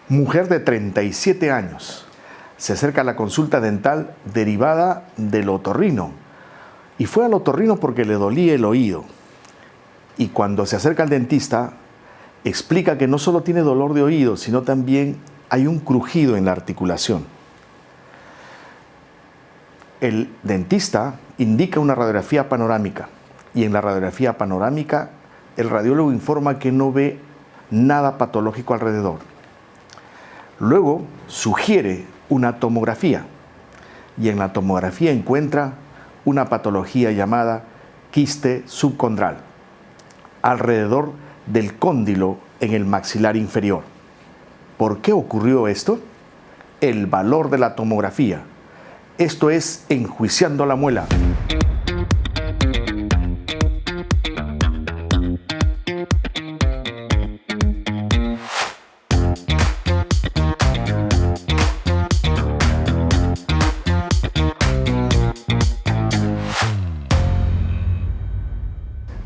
Mujer de 37 años. Se acerca a la consulta dental derivada del otorrino. Y fue al otorrino porque le dolía el oído. Y cuando se acerca al dentista, explica que no solo tiene dolor de oído, sino también hay un crujido en la articulación. El dentista indica una radiografía panorámica. Y en la radiografía panorámica, el radiólogo informa que no ve nada patológico alrededor. Luego sugiere una tomografía y en la tomografía encuentra una patología llamada quiste subcondral alrededor del cóndilo en el maxilar inferior. ¿Por qué ocurrió esto? El valor de la tomografía. Esto es Enjuiciando la Muela.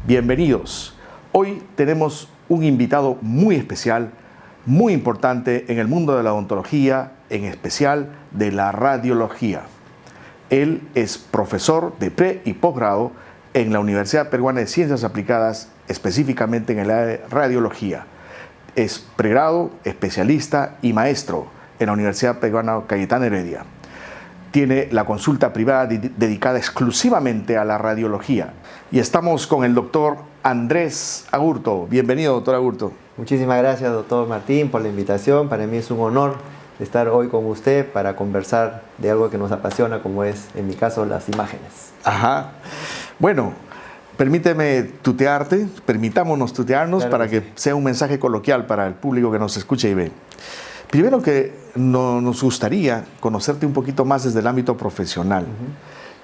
Bienvenidos. Hoy tenemos un invitado muy especial, muy importante en el mundo de la odontología, en especial de la radiología. Él es profesor de pre- y posgrado en la Universidad Peruana de Ciencias Aplicadas, específicamente en el área de radiología. Es pregrado, especialista y maestro en la Universidad Peruana Cayetano Heredia. Tiene la consulta privada dedicada exclusivamente a la radiología. Y estamos con el doctor Andrés Agurto. Bienvenido, doctor Agurto. Muchísimas gracias, doctor Martín, por la invitación. Para mí es un honor estar hoy con usted para conversar de algo que nos apasiona, como es, en mi caso, las imágenes. Ajá. Bueno, permitámonos tutearnos claro, para que sea un mensaje coloquial para el público que nos escucha y ve. Primero que nos gustaría conocerte un poquito más desde el ámbito profesional.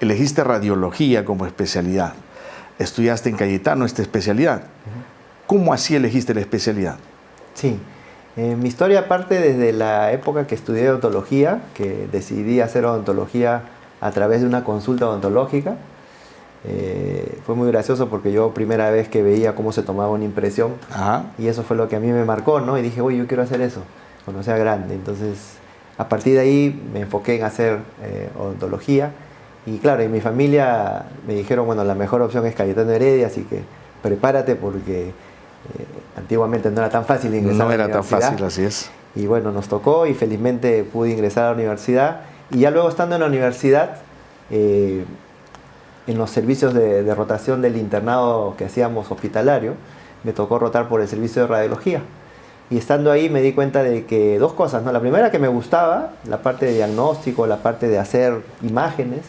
Elegiste radiología como especialidad. Estudiaste en Cayetano esta especialidad. ¿Cómo así elegiste la especialidad? Sí, mi historia parte desde la época que estudié odontología, que decidí hacer odontología a través de una consulta odontológica. Fue muy gracioso porque yo primera vez que veía cómo se tomaba una impresión. Ajá. Y eso fue lo que a mí me marcó, ¿no? Y dije, uy, yo quiero hacer eso cuando sea grande. Entonces, a partir de ahí me enfoqué en hacer odontología. Y claro, en mi familia me dijeron, bueno, la mejor opción es Cayetano Heredia, así que prepárate porque antiguamente no era tan fácil ingresar a la universidad. No era tan fácil, así es. Y bueno, nos tocó y felizmente pude ingresar a la universidad. Y ya luego estando en la universidad, en los servicios de rotación del internado que hacíamos hospitalario, me tocó rotar por el servicio de radiología. Y estando ahí me di cuenta de que dos cosas, ¿no? La primera, que me gustaba la parte de diagnóstico, la parte de hacer imágenes.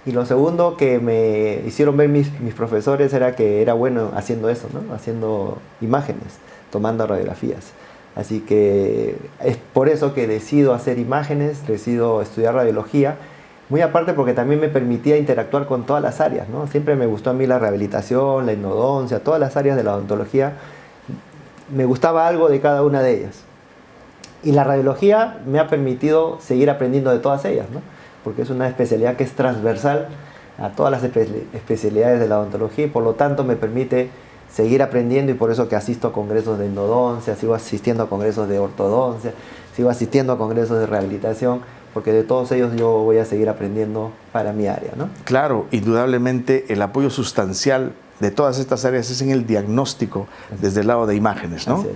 Y lo segundo que me hicieron ver mis profesores era que era bueno haciendo eso, ¿no? Haciendo imágenes, tomando radiografías. Así que es por eso que decido hacer imágenes, decido estudiar radiología. Muy aparte porque también me permitía interactuar con todas las áreas, ¿no? Siempre me gustó a mí la rehabilitación, la endodoncia, todas las áreas de la odontología. Me gustaba algo de cada una de ellas. Y la radiología me ha permitido seguir aprendiendo de todas ellas, ¿no? Porque es una especialidad que es transversal a todas las especialidades de la odontología y por lo tanto me permite seguir aprendiendo, y por eso que asisto a congresos de endodoncia, sigo asistiendo a congresos de ortodoncia, sigo asistiendo a congresos de rehabilitación, porque de todos ellos yo voy a seguir aprendiendo para mi área, ¿no? Claro, indudablemente el apoyo sustancial de todas estas áreas es en el diagnóstico desde el lado de imágenes, ¿no? Así es.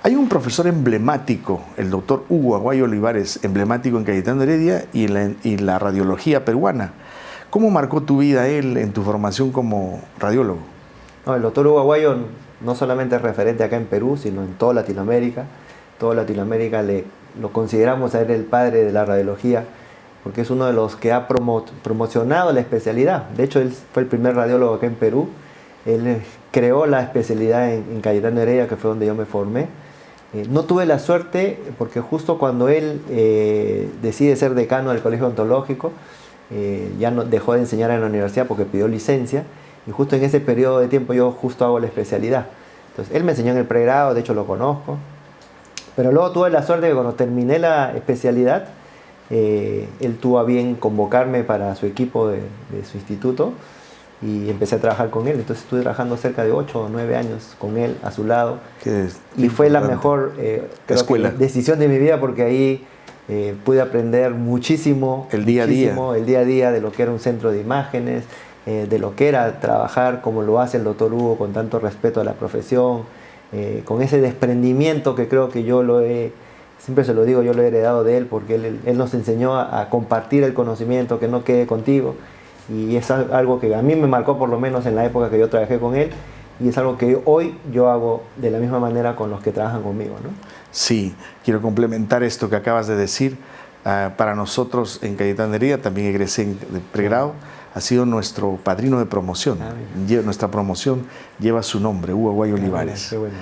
Hay un profesor emblemático, el doctor Hugo Aguayo Olivares, emblemático en Cayetano Heredia y en la radiología peruana. ¿Cómo marcó tu vida él en tu formación como radiólogo? No, el doctor Hugo Aguayo no solamente es referente acá en Perú, sino en toda Latinoamérica. Toda Latinoamérica lo consideramos a él el padre de la radiología, porque es uno de los que ha promocionado la especialidad. De hecho, él fue el primer radiólogo acá en Perú. Él creó la especialidad en Cayetano Heredia, que fue donde yo me formé. No tuve la suerte porque justo cuando él decide ser decano del Colegio Odontológico, ya no, dejó de enseñar en la universidad porque pidió licencia, y justo en ese periodo de tiempo yo justo hago la especialidad. Entonces él me enseñó en el pregrado, de hecho lo conozco, pero luego tuve la suerte que cuando terminé la especialidad, él tuvo a bien convocarme para su equipo de su instituto, y empecé a trabajar con él. Entonces estuve trabajando cerca de 8 o 9 años con él, a su lado. Y fue la mejor creo que decisión de mi vida, porque ahí pude aprender muchísimo. El día a día de lo que era un centro de imágenes, de lo que era trabajar como lo hace el doctor Hugo, con tanto respeto a la profesión, con ese desprendimiento que creo que siempre se lo digo, yo lo he heredado de él, porque él nos enseñó a compartir el conocimiento, que no quede contigo. Y es algo que a mí me marcó, por lo menos en la época que yo trabajé con él, y es algo que hoy yo hago de la misma manera con los que trabajan conmigo, ¿no? Sí, quiero complementar esto que acabas de decir. Para nosotros en Cayetanería, también egresé de pregrado, ha sido nuestro padrino de promoción. Nuestra promoción lleva su nombre, Hugo Aguayo Olivares. Qué bueno.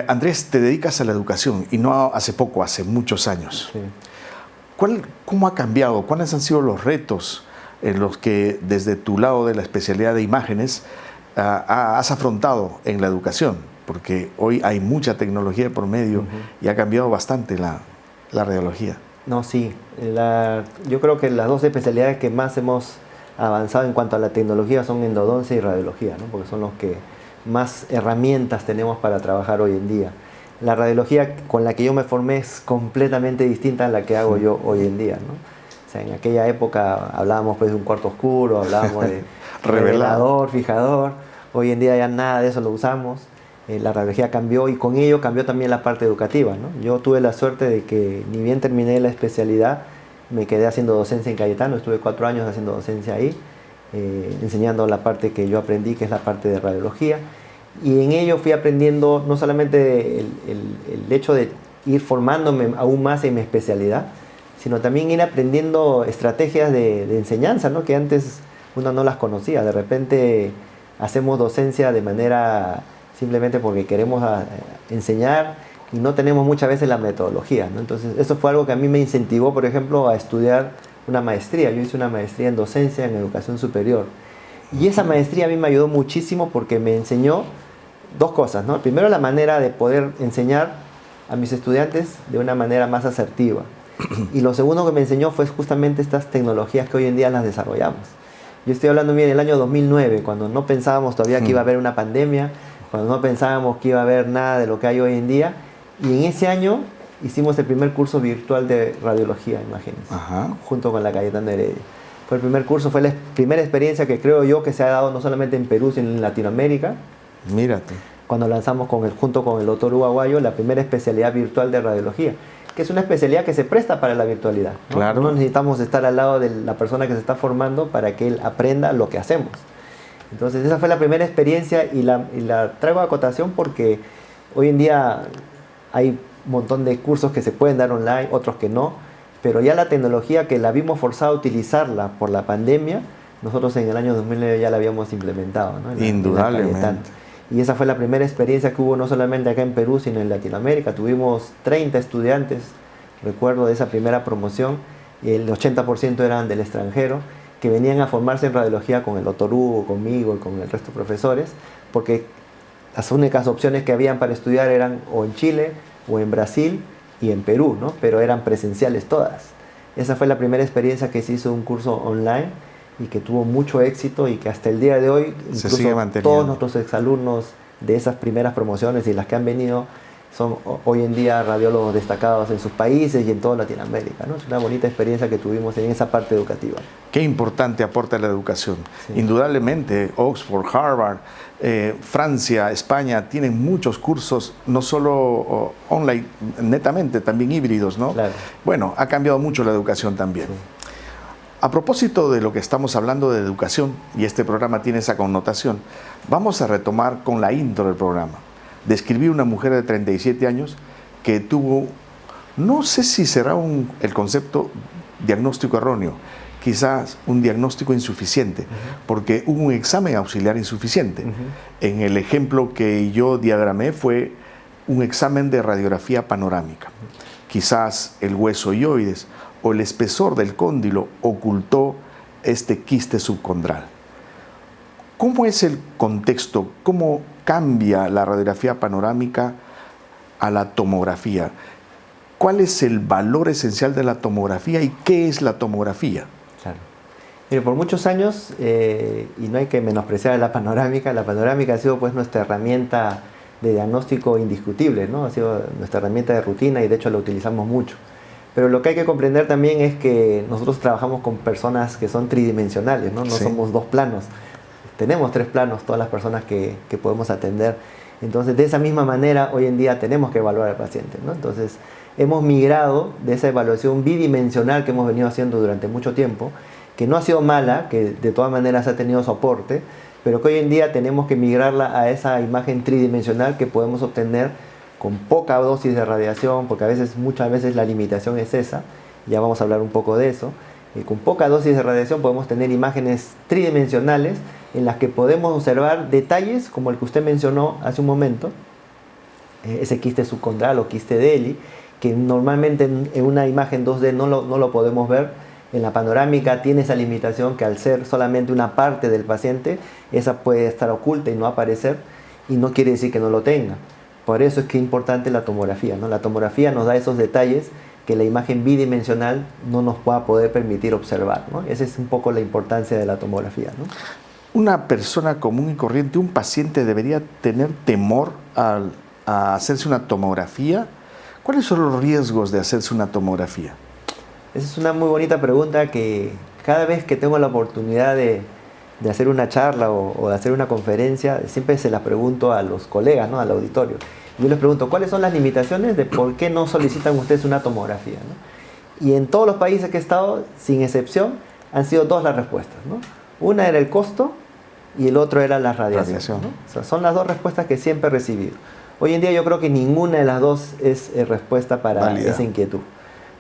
Andrés, te dedicas a la educación, y no hace poco, hace muchos años. Sí. ¿Cómo ha cambiado? ¿Cuáles han sido los retos en los que desde tu lado de la especialidad de imágenes has afrontado en la educación? Porque hoy hay mucha tecnología por medio y ha cambiado bastante la radiología. No, sí. Yo creo que las dos especialidades que más hemos avanzado en cuanto a la tecnología son endodoncia y radiología, ¿no? Porque son los que más herramientas tenemos para trabajar hoy en día. La radiología con la que yo me formé es completamente distinta a la que hago yo hoy en día, ¿no? O sea, en aquella época hablábamos pues de un cuarto oscuro, hablábamos de revelador, fijador. Hoy en día ya nada de eso lo usamos. La radiología cambió, y con ello cambió también la parte educativa, ¿no? Yo tuve la suerte de que ni bien terminé la especialidad, me quedé haciendo docencia en Cayetano. Estuve 4 años haciendo docencia ahí, enseñando la parte que yo aprendí, que es la parte de radiología. Y en ello fui aprendiendo no solamente el hecho de ir formándome aún más en mi especialidad, sino también ir aprendiendo estrategias de enseñanza, ¿no? Que antes uno no las conocía. De repente hacemos docencia de manera simplemente porque queremos enseñar y no tenemos muchas veces la metodología, ¿no? Entonces eso fue algo que a mí me incentivó, por ejemplo, a estudiar una maestría. Yo hice una maestría en docencia en educación superior, y esa maestría a mí me ayudó muchísimo porque me enseñó 2 cosas, ¿no? Primero, la manera de poder enseñar a mis estudiantes de una manera más asertiva, y lo segundo que me enseñó fue justamente estas tecnologías que hoy en día las desarrollamos. Yo estoy hablando bien del año 2009, cuando no pensábamos todavía que iba a haber una pandemia, cuando no pensábamos que iba a haber nada de lo que hay hoy en día, y en ese año hicimos el primer curso virtual de radiología, imagínense, junto con la Cayetano Heredia. Fue el primer curso, fue la primera experiencia que creo yo que se ha dado no solamente en Perú, sino en Latinoamérica. Mírate. Cuando lanzamos junto con el doctor Hugo Aguayo la primera especialidad virtual de radiología, que es una especialidad que se presta para la virtualidad, ¿no? Claro. No necesitamos estar al lado de la persona que se está formando para que él aprenda lo que hacemos. Entonces esa fue la primera experiencia, y la traigo a acotación porque hoy en día hay un montón de cursos que se pueden dar online, otros que no, pero ya la tecnología que la vimos forzada a utilizarla por la pandemia, nosotros en el año 2009 ya la habíamos implementado, ¿no? Indudablemente. Y esa fue la primera experiencia que hubo no solamente acá en Perú, sino en Latinoamérica. Tuvimos 30 estudiantes, recuerdo, de esa primera promoción, y el 80% eran del extranjero, que venían a formarse en radiología con el doctor Hugo, conmigo y con el resto de profesores, porque las únicas opciones que habían para estudiar eran o en Chile, o en Brasil y en Perú, ¿no? Pero eran presenciales todas. Esa fue la primera experiencia que se hizo un curso online y que tuvo mucho éxito, y que hasta el día de hoy se sigue manteniendo. Todos nuestros exalumnos de esas primeras promociones y las que han venido son hoy en día radiólogos destacados en sus países y en toda Latinoamérica, ¿no? Es una bonita experiencia que tuvimos en esa parte educativa. Qué importante aporta la educación. Sí. Indudablemente, Oxford, Harvard, Francia, España tienen muchos cursos, no solo online, netamente, también híbridos, ¿no? Claro. Bueno, ha cambiado mucho la educación también. Sí. A propósito de lo que estamos hablando de educación, y este programa tiene esa connotación, vamos a retomar con la intro del programa. Describí una mujer de 37 años que tuvo, no sé si será el concepto diagnóstico erróneo, quizás un diagnóstico insuficiente, porque hubo un examen auxiliar insuficiente. En el ejemplo que yo diagramé fue un examen de radiografía panorámica. Quizás el hueso hioides o el espesor del cóndilo ocultó este quiste subcondral. ¿Cómo es el contexto? ¿Cómo cambia la radiografía panorámica a la tomografía? ¿Cuál es el valor esencial de la tomografía y qué es la tomografía? Claro. Mire, por muchos años, y no hay que menospreciar la panorámica ha sido pues nuestra herramienta de diagnóstico indiscutible, ¿no? Ha sido nuestra herramienta de rutina y de hecho la utilizamos mucho. Pero lo que hay que comprender también es que nosotros trabajamos con personas que son tridimensionales, ¿no? No Sí. somos dos planos. Tenemos 3 planos todas las personas que podemos atender. Entonces, de esa misma manera, hoy en día tenemos que evaluar al paciente, ¿no? Entonces, hemos migrado de esa evaluación bidimensional que hemos venido haciendo durante mucho tiempo, que no ha sido mala, que de todas maneras ha tenido su aporte, pero que hoy en día tenemos que migrarla a esa imagen tridimensional que podemos obtener con poca dosis de radiación, porque muchas veces la limitación es esa, ya vamos a hablar un poco de eso. Con poca dosis de radiación podemos tener imágenes tridimensionales en las que podemos observar detalles como el que usted mencionó hace un momento, ese quiste subcondral o quiste de Ehrlich, que normalmente en una imagen 2D no lo podemos ver. En la panorámica tiene esa limitación que al ser solamente una parte del paciente, esa puede estar oculta y no aparecer, y no quiere decir que no lo tenga. Por eso es que es importante la tomografía, ¿no? La tomografía nos da esos detalles que la imagen bidimensional no nos va a poder permitir observar, ¿no? Esa es un poco la importancia de la tomografía, ¿no? Una persona común y corriente, un paciente, debería tener temor a hacerse una tomografía. ¿Cuáles son los riesgos de hacerse una tomografía? Esa es una muy bonita pregunta que cada vez que tengo la oportunidad de hacer una charla o de hacer una conferencia, siempre se la pregunto a los colegas, ¿no? Al auditorio. Yo les pregunto, ¿cuáles son las limitaciones de por qué no solicitan ustedes una tomografía, ¿no? Y en todos los países que he estado, sin excepción, han sido 2 las respuestas, ¿no? Una era el costo y el otro era la radiación, ¿no? O sea, son las 2 respuestas que siempre he recibido. Hoy en día yo creo que ninguna de las 2 es respuesta para válida. esa inquietud.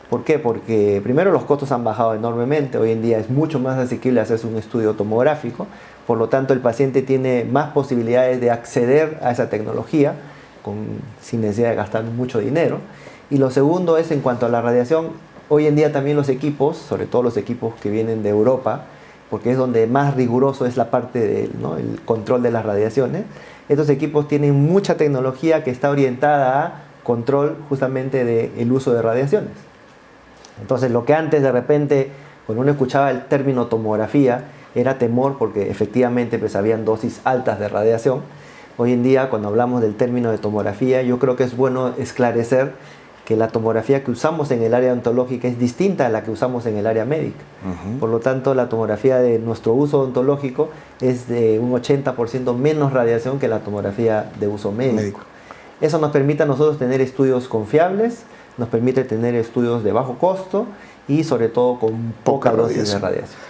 ¿Por qué? Porque primero los costos han bajado enormemente. Hoy en día es mucho más asequible hacerse un estudio tomográfico. Por lo tanto, el paciente tiene más posibilidades de acceder a esa tecnología sin necesidad de gastar mucho dinero. Y lo segundo es en cuanto a la radiación. Hoy en día también los equipos, sobre todo los equipos que vienen de Europa, porque es donde más riguroso es la parte del, ¿no? el control de las radiaciones, estos equipos tienen mucha tecnología que está orientada a control justamente del uso de radiaciones. Entonces, lo que antes de repente, cuando uno escuchaba el término tomografía, era temor porque efectivamente pues habían dosis altas de radiación. Hoy en día, cuando hablamos del término de tomografía, yo creo que es bueno esclarecer que la tomografía que usamos en el área odontológica es distinta a la que usamos en el área médica. Por lo tanto, la tomografía de nuestro uso odontológico es de un 80% menos radiación que la tomografía de uso médico. Eso nos permite a nosotros tener estudios confiables, nos permite tener estudios de bajo costo y sobre todo con poca dosis de radiación.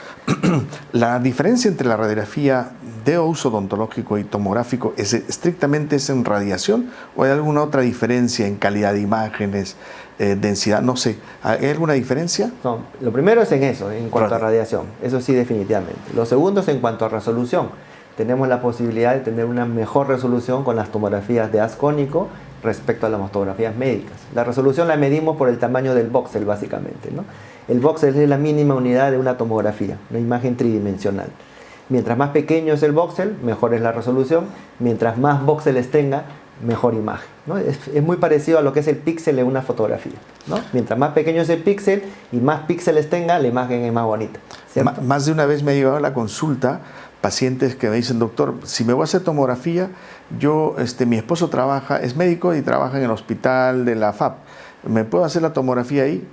La diferencia entre la radiografía de uso odontológico y tomográfico es estrictamente en radiación, o hay alguna otra diferencia en calidad de imágenes, densidad, no sé, ¿hay alguna diferencia? No, lo primero es en eso, en cuanto a radiación, eso sí definitivamente. Lo segundo es en cuanto a resolución. Tenemos la posibilidad de tener una mejor resolución con las tomografías de haz cónico respecto a las mastografías médicas. La resolución la medimos por el tamaño del voxel básicamente, ¿no? El voxel es la mínima unidad de una tomografía, una imagen tridimensional. Mientras más pequeño es el voxel, mejor es la resolución. Mientras más voxeles tenga, mejor imagen, ¿no? Es muy parecido a lo que es el píxel en una fotografía, ¿no? Mientras más pequeño es el píxel y más píxeles tenga, la imagen es más bonita, ¿cierto? Más de una vez me ha llegado a la consulta pacientes que me dicen, doctor, si me voy a hacer tomografía, mi esposo es médico y trabaja en el hospital de la FAP, ¿me puedo hacer la tomografía ahí?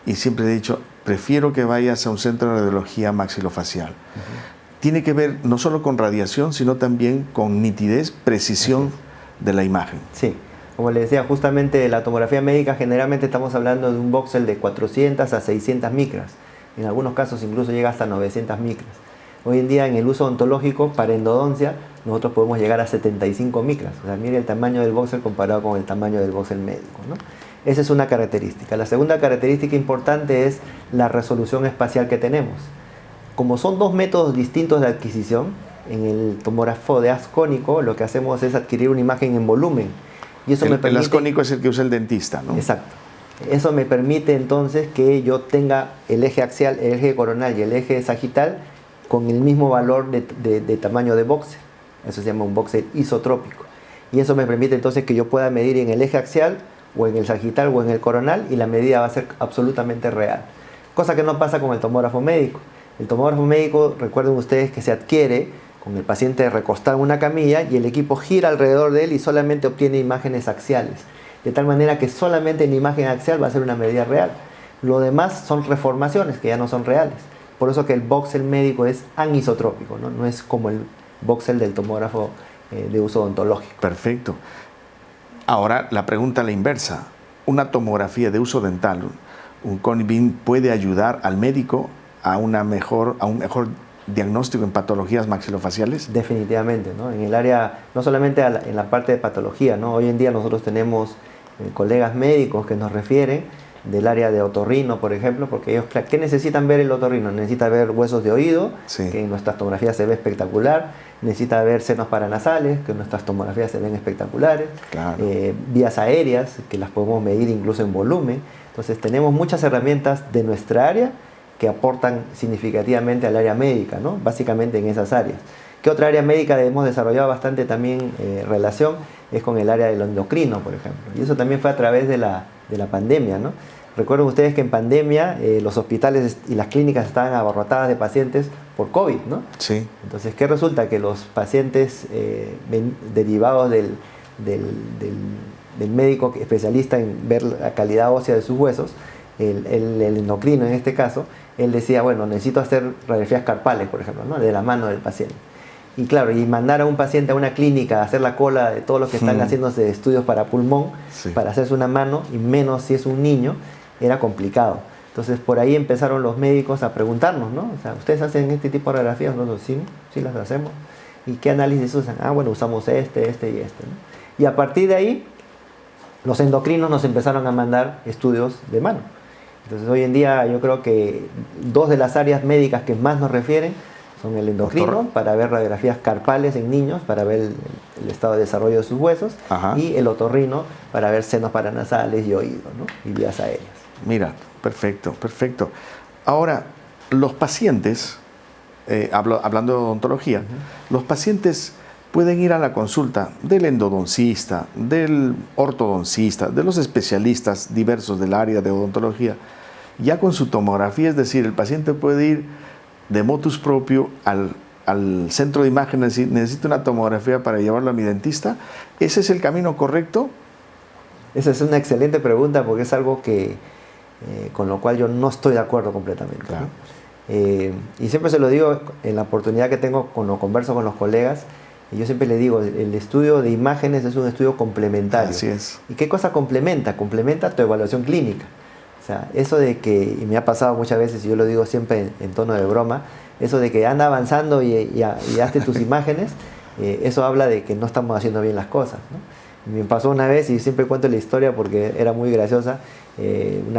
Y siempre he dicho, prefiero que vayas a un centro de radiología maxilofacial. Tiene que ver no solo con radiación, sino también con nitidez, precisión de la imagen. Sí, como le decía, justamente la tomografía médica generalmente estamos hablando de un voxel de 400 a 600 micras. En algunos casos incluso llega hasta 900 micras. Hoy en día en el uso odontológico para endodoncia nosotros podemos llegar a 75 micras. O sea, mire el tamaño del voxel comparado con el tamaño del voxel médico, ¿no? Esa es una característica. La segunda característica importante es la resolución espacial que tenemos. Como son 2 métodos distintos de adquisición, en el tomógrafo de haz cónico lo que hacemos es adquirir una imagen en volumen. Y eso me permite... El haz cónico es el que usa el dentista, ¿no? Exacto. Eso me permite entonces que yo tenga el eje axial, el eje coronal y el eje sagital con el mismo valor de tamaño de voxel. Eso se llama un voxel isotrópico. Y eso me permite entonces que yo pueda medir en el eje axial o en el sagital o en el coronal y la medida va a ser absolutamente real. Cosa que no pasa con el tomógrafo médico. El tomógrafo médico, recuerden ustedes que se adquiere con el paciente recostado en una camilla y el equipo gira alrededor de él y solamente obtiene imágenes axiales. De tal manera que solamente en la imagen axial va a ser una medida real. Lo demás son reformaciones que ya no son reales. Por eso que el voxel médico es anisotrópico, ¿no? No es como el voxel del tomógrafo de uso odontológico. Perfecto. Ahora la pregunta a la inversa. ¿Una tomografía de uso dental, un conic beam, puede ayudar al médico a un mejor diagnóstico en patologías maxilofaciales? Definitivamente, ¿no? En el área, no solamente en la parte de patología, ¿no? Hoy en día nosotros tenemos colegas médicos que nos refieren del área de otorrino, por ejemplo, porque ellos, ¿qué necesitan ver el otorrino? Necesita ver huesos de oído, sí, que en nuestras tomografías se ve espectacular, necesita ver senos paranasales, que en nuestras tomografías se ven espectaculares, claro, vías aéreas, que las podemos medir incluso en volumen. Entonces tenemos muchas herramientas de nuestra área que aportan significativamente al área médica, ¿no? Básicamente en esas áreas. ¿Qué otra área médica hemos desarrollado bastante también relación? Es con el área del endocrino, por ejemplo. Y eso también fue a través de la pandemia, ¿no? Recuerden ustedes que en pandemia los hospitales y las clínicas estaban abarrotadas de pacientes por COVID, ¿no? Sí. Entonces, ¿qué resulta? Que los pacientes derivados del médico especialista en ver la calidad ósea de sus huesos, el endocrino en este caso, él decía, bueno, necesito hacer radiografías carpales, por ejemplo, ¿no? De la mano del paciente. Y claro, y mandar a un paciente a una clínica a hacer la cola de todos los que están haciéndose estudios para pulmón, sí, para hacerse una mano, y menos si es un niño, era complicado. Entonces por ahí empezaron los médicos a preguntarnos, ¿no? O sea, ¿ustedes hacen este tipo de radiografías? Nosotros sí las hacemos. ¿Y qué análisis usan? Ah, bueno, usamos este y este, ¿no? Y a partir de ahí, los endocrinos nos empezaron a mandar estudios de mano. Entonces hoy en día yo creo que dos de las áreas médicas que más nos refieren son el endocrino, doctor, para ver radiografías carpales en niños, para ver el estado de desarrollo de sus huesos, ajá, y el otorrino para ver senos paranasales y oído, ¿no? Y vías aéreas. Mira, perfecto, perfecto. Ahora, los pacientes, hablando de odontología, los pacientes pueden ir a la consulta del endodoncista, del ortodoncista, de los especialistas diversos del área de odontología, ya con su tomografía, es decir, el paciente puede ir de motus propio al centro de imágenes y decir, necesito una tomografía para llevarlo a mi dentista. ¿Ese es el camino correcto? Esa es una excelente pregunta porque es algo que con lo cual yo no estoy de acuerdo completamente, claro, ¿no? Y siempre se lo digo en la oportunidad que tengo cuando converso con los colegas, y yo siempre le digo, el estudio de imágenes es un estudio complementario. Así es. ¿Y qué cosa complementa? Complementa tu evaluación clínica. O sea, eso de que, y me ha pasado muchas veces, y yo lo digo siempre en tono de broma, eso de que anda avanzando y hazte tus imágenes, eso habla de que no estamos haciendo bien las cosas, ¿no? Me pasó una vez, y siempre cuento la historia porque era muy graciosa, un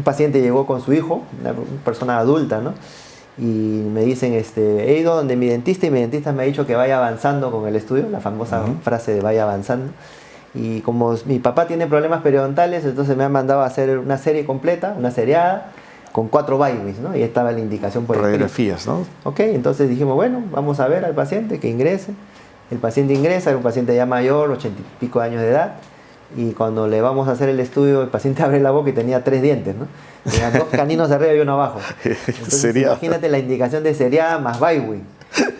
paciente llegó con su hijo, una persona adulta, ¿no? Y me dicen, he ido donde mi dentista y mi dentista me ha dicho que vaya avanzando con el estudio, la famosa frase de vaya avanzando. Y como mi papá tiene problemas periodontales, entonces me han mandado a hacer una serie completa, una seriada, con 4 Bywis, ¿no? Y estaba la indicación por radiografías, ¿no? Ok, entonces dijimos, bueno, vamos a ver al paciente que ingrese. El paciente ingresa, era un paciente ya mayor, 80 y pico de años de edad, y cuando le vamos a hacer el estudio, el paciente abre la boca y tenía 3 dientes, ¿no? Tenía 2 caninos arriba y uno abajo. Entonces, imagínate la indicación de seriada más Bywis.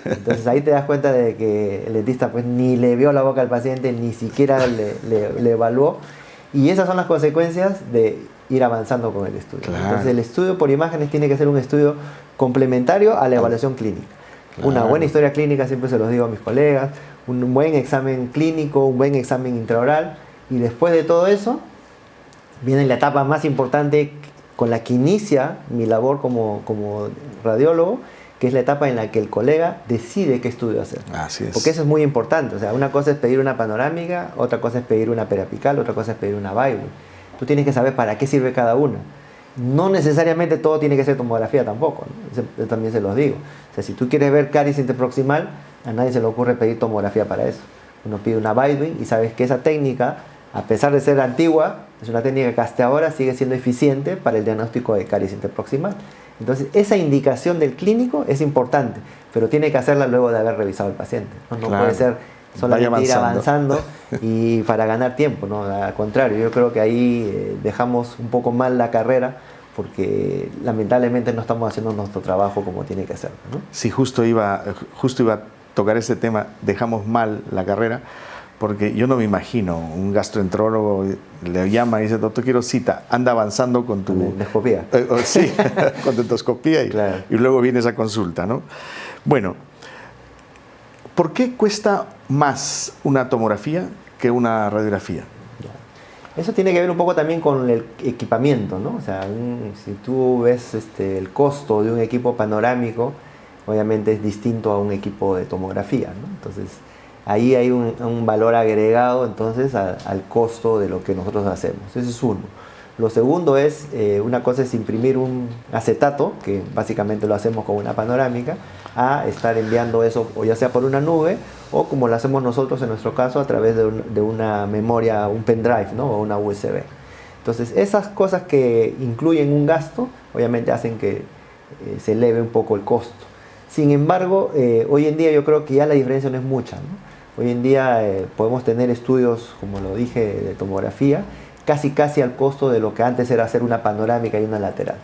Entonces ahí te das cuenta de que el dentista pues ni le vio la boca al paciente, ni siquiera le evaluó. Y esas son las consecuencias de ir avanzando con el estudio. Claro. Entonces el estudio por imágenes tiene que ser un estudio complementario a la evaluación clínica. Claro. Una buena historia clínica, siempre se los digo a mis colegas, un buen examen clínico, un buen examen intraoral, y después de todo eso viene la etapa más importante con la que inicia mi labor como radiólogo, que es la etapa en la que el colega decide qué estudio hacer. Así es. Porque eso es muy importante. O sea, una cosa es pedir una panorámica, otra cosa es pedir una periapical, otra cosa es pedir una Bywis. Tú tienes que saber para qué sirve cada una. No necesariamente todo tiene que ser tomografía tampoco, ¿no? Yo también se los digo. O sea, si tú quieres ver caries interproximal, a nadie se le ocurre pedir tomografía para eso. Uno pide una Bywis y sabes que esa técnica, a pesar de ser antigua, es una técnica que hasta ahora sigue siendo eficiente para el diagnóstico de caries interproximal. Entonces, esa indicación del clínico es importante, pero tiene que hacerla luego de haber revisado al paciente. No, claro, puede ser solamente ir avanzando y para ganar tiempo, ¿no? Al contrario, yo creo que ahí dejamos un poco mal la carrera, porque lamentablemente no estamos haciendo nuestro trabajo como tiene que ser, ¿no? Sí, justo iba a tocar este tema, dejamos mal la carrera, porque yo no me imagino un gastroenterólogo le llama y dice, doctor, quiero cita, anda avanzando con tu endoscopía. Sí, con tu endoscopía Claro. y luego viene esa consulta, ¿no? Bueno, ¿por qué cuesta más una tomografía que una radiografía? Eso tiene que ver un poco también con el equipamiento, ¿no? O sea, si tú ves el costo de un equipo panorámico, obviamente es distinto a un equipo de tomografía, ¿no? Entonces, ahí hay un valor agregado entonces al costo de lo que nosotros hacemos. Ese es uno. Lo segundo es, una cosa es imprimir un acetato, que básicamente lo hacemos con una panorámica, a estar enviando eso o ya sea por una nube o como lo hacemos nosotros en nuestro caso a través de una memoria, un pendrive, ¿no? O una USB. Entonces esas cosas que incluyen un gasto obviamente hacen que se eleve un poco el costo. Sin embargo, hoy en día yo creo que ya la diferencia no es mucha, ¿no? Hoy en día podemos tener estudios, como lo dije, de tomografía, casi al costo de lo que antes era hacer una panorámica y una lateral.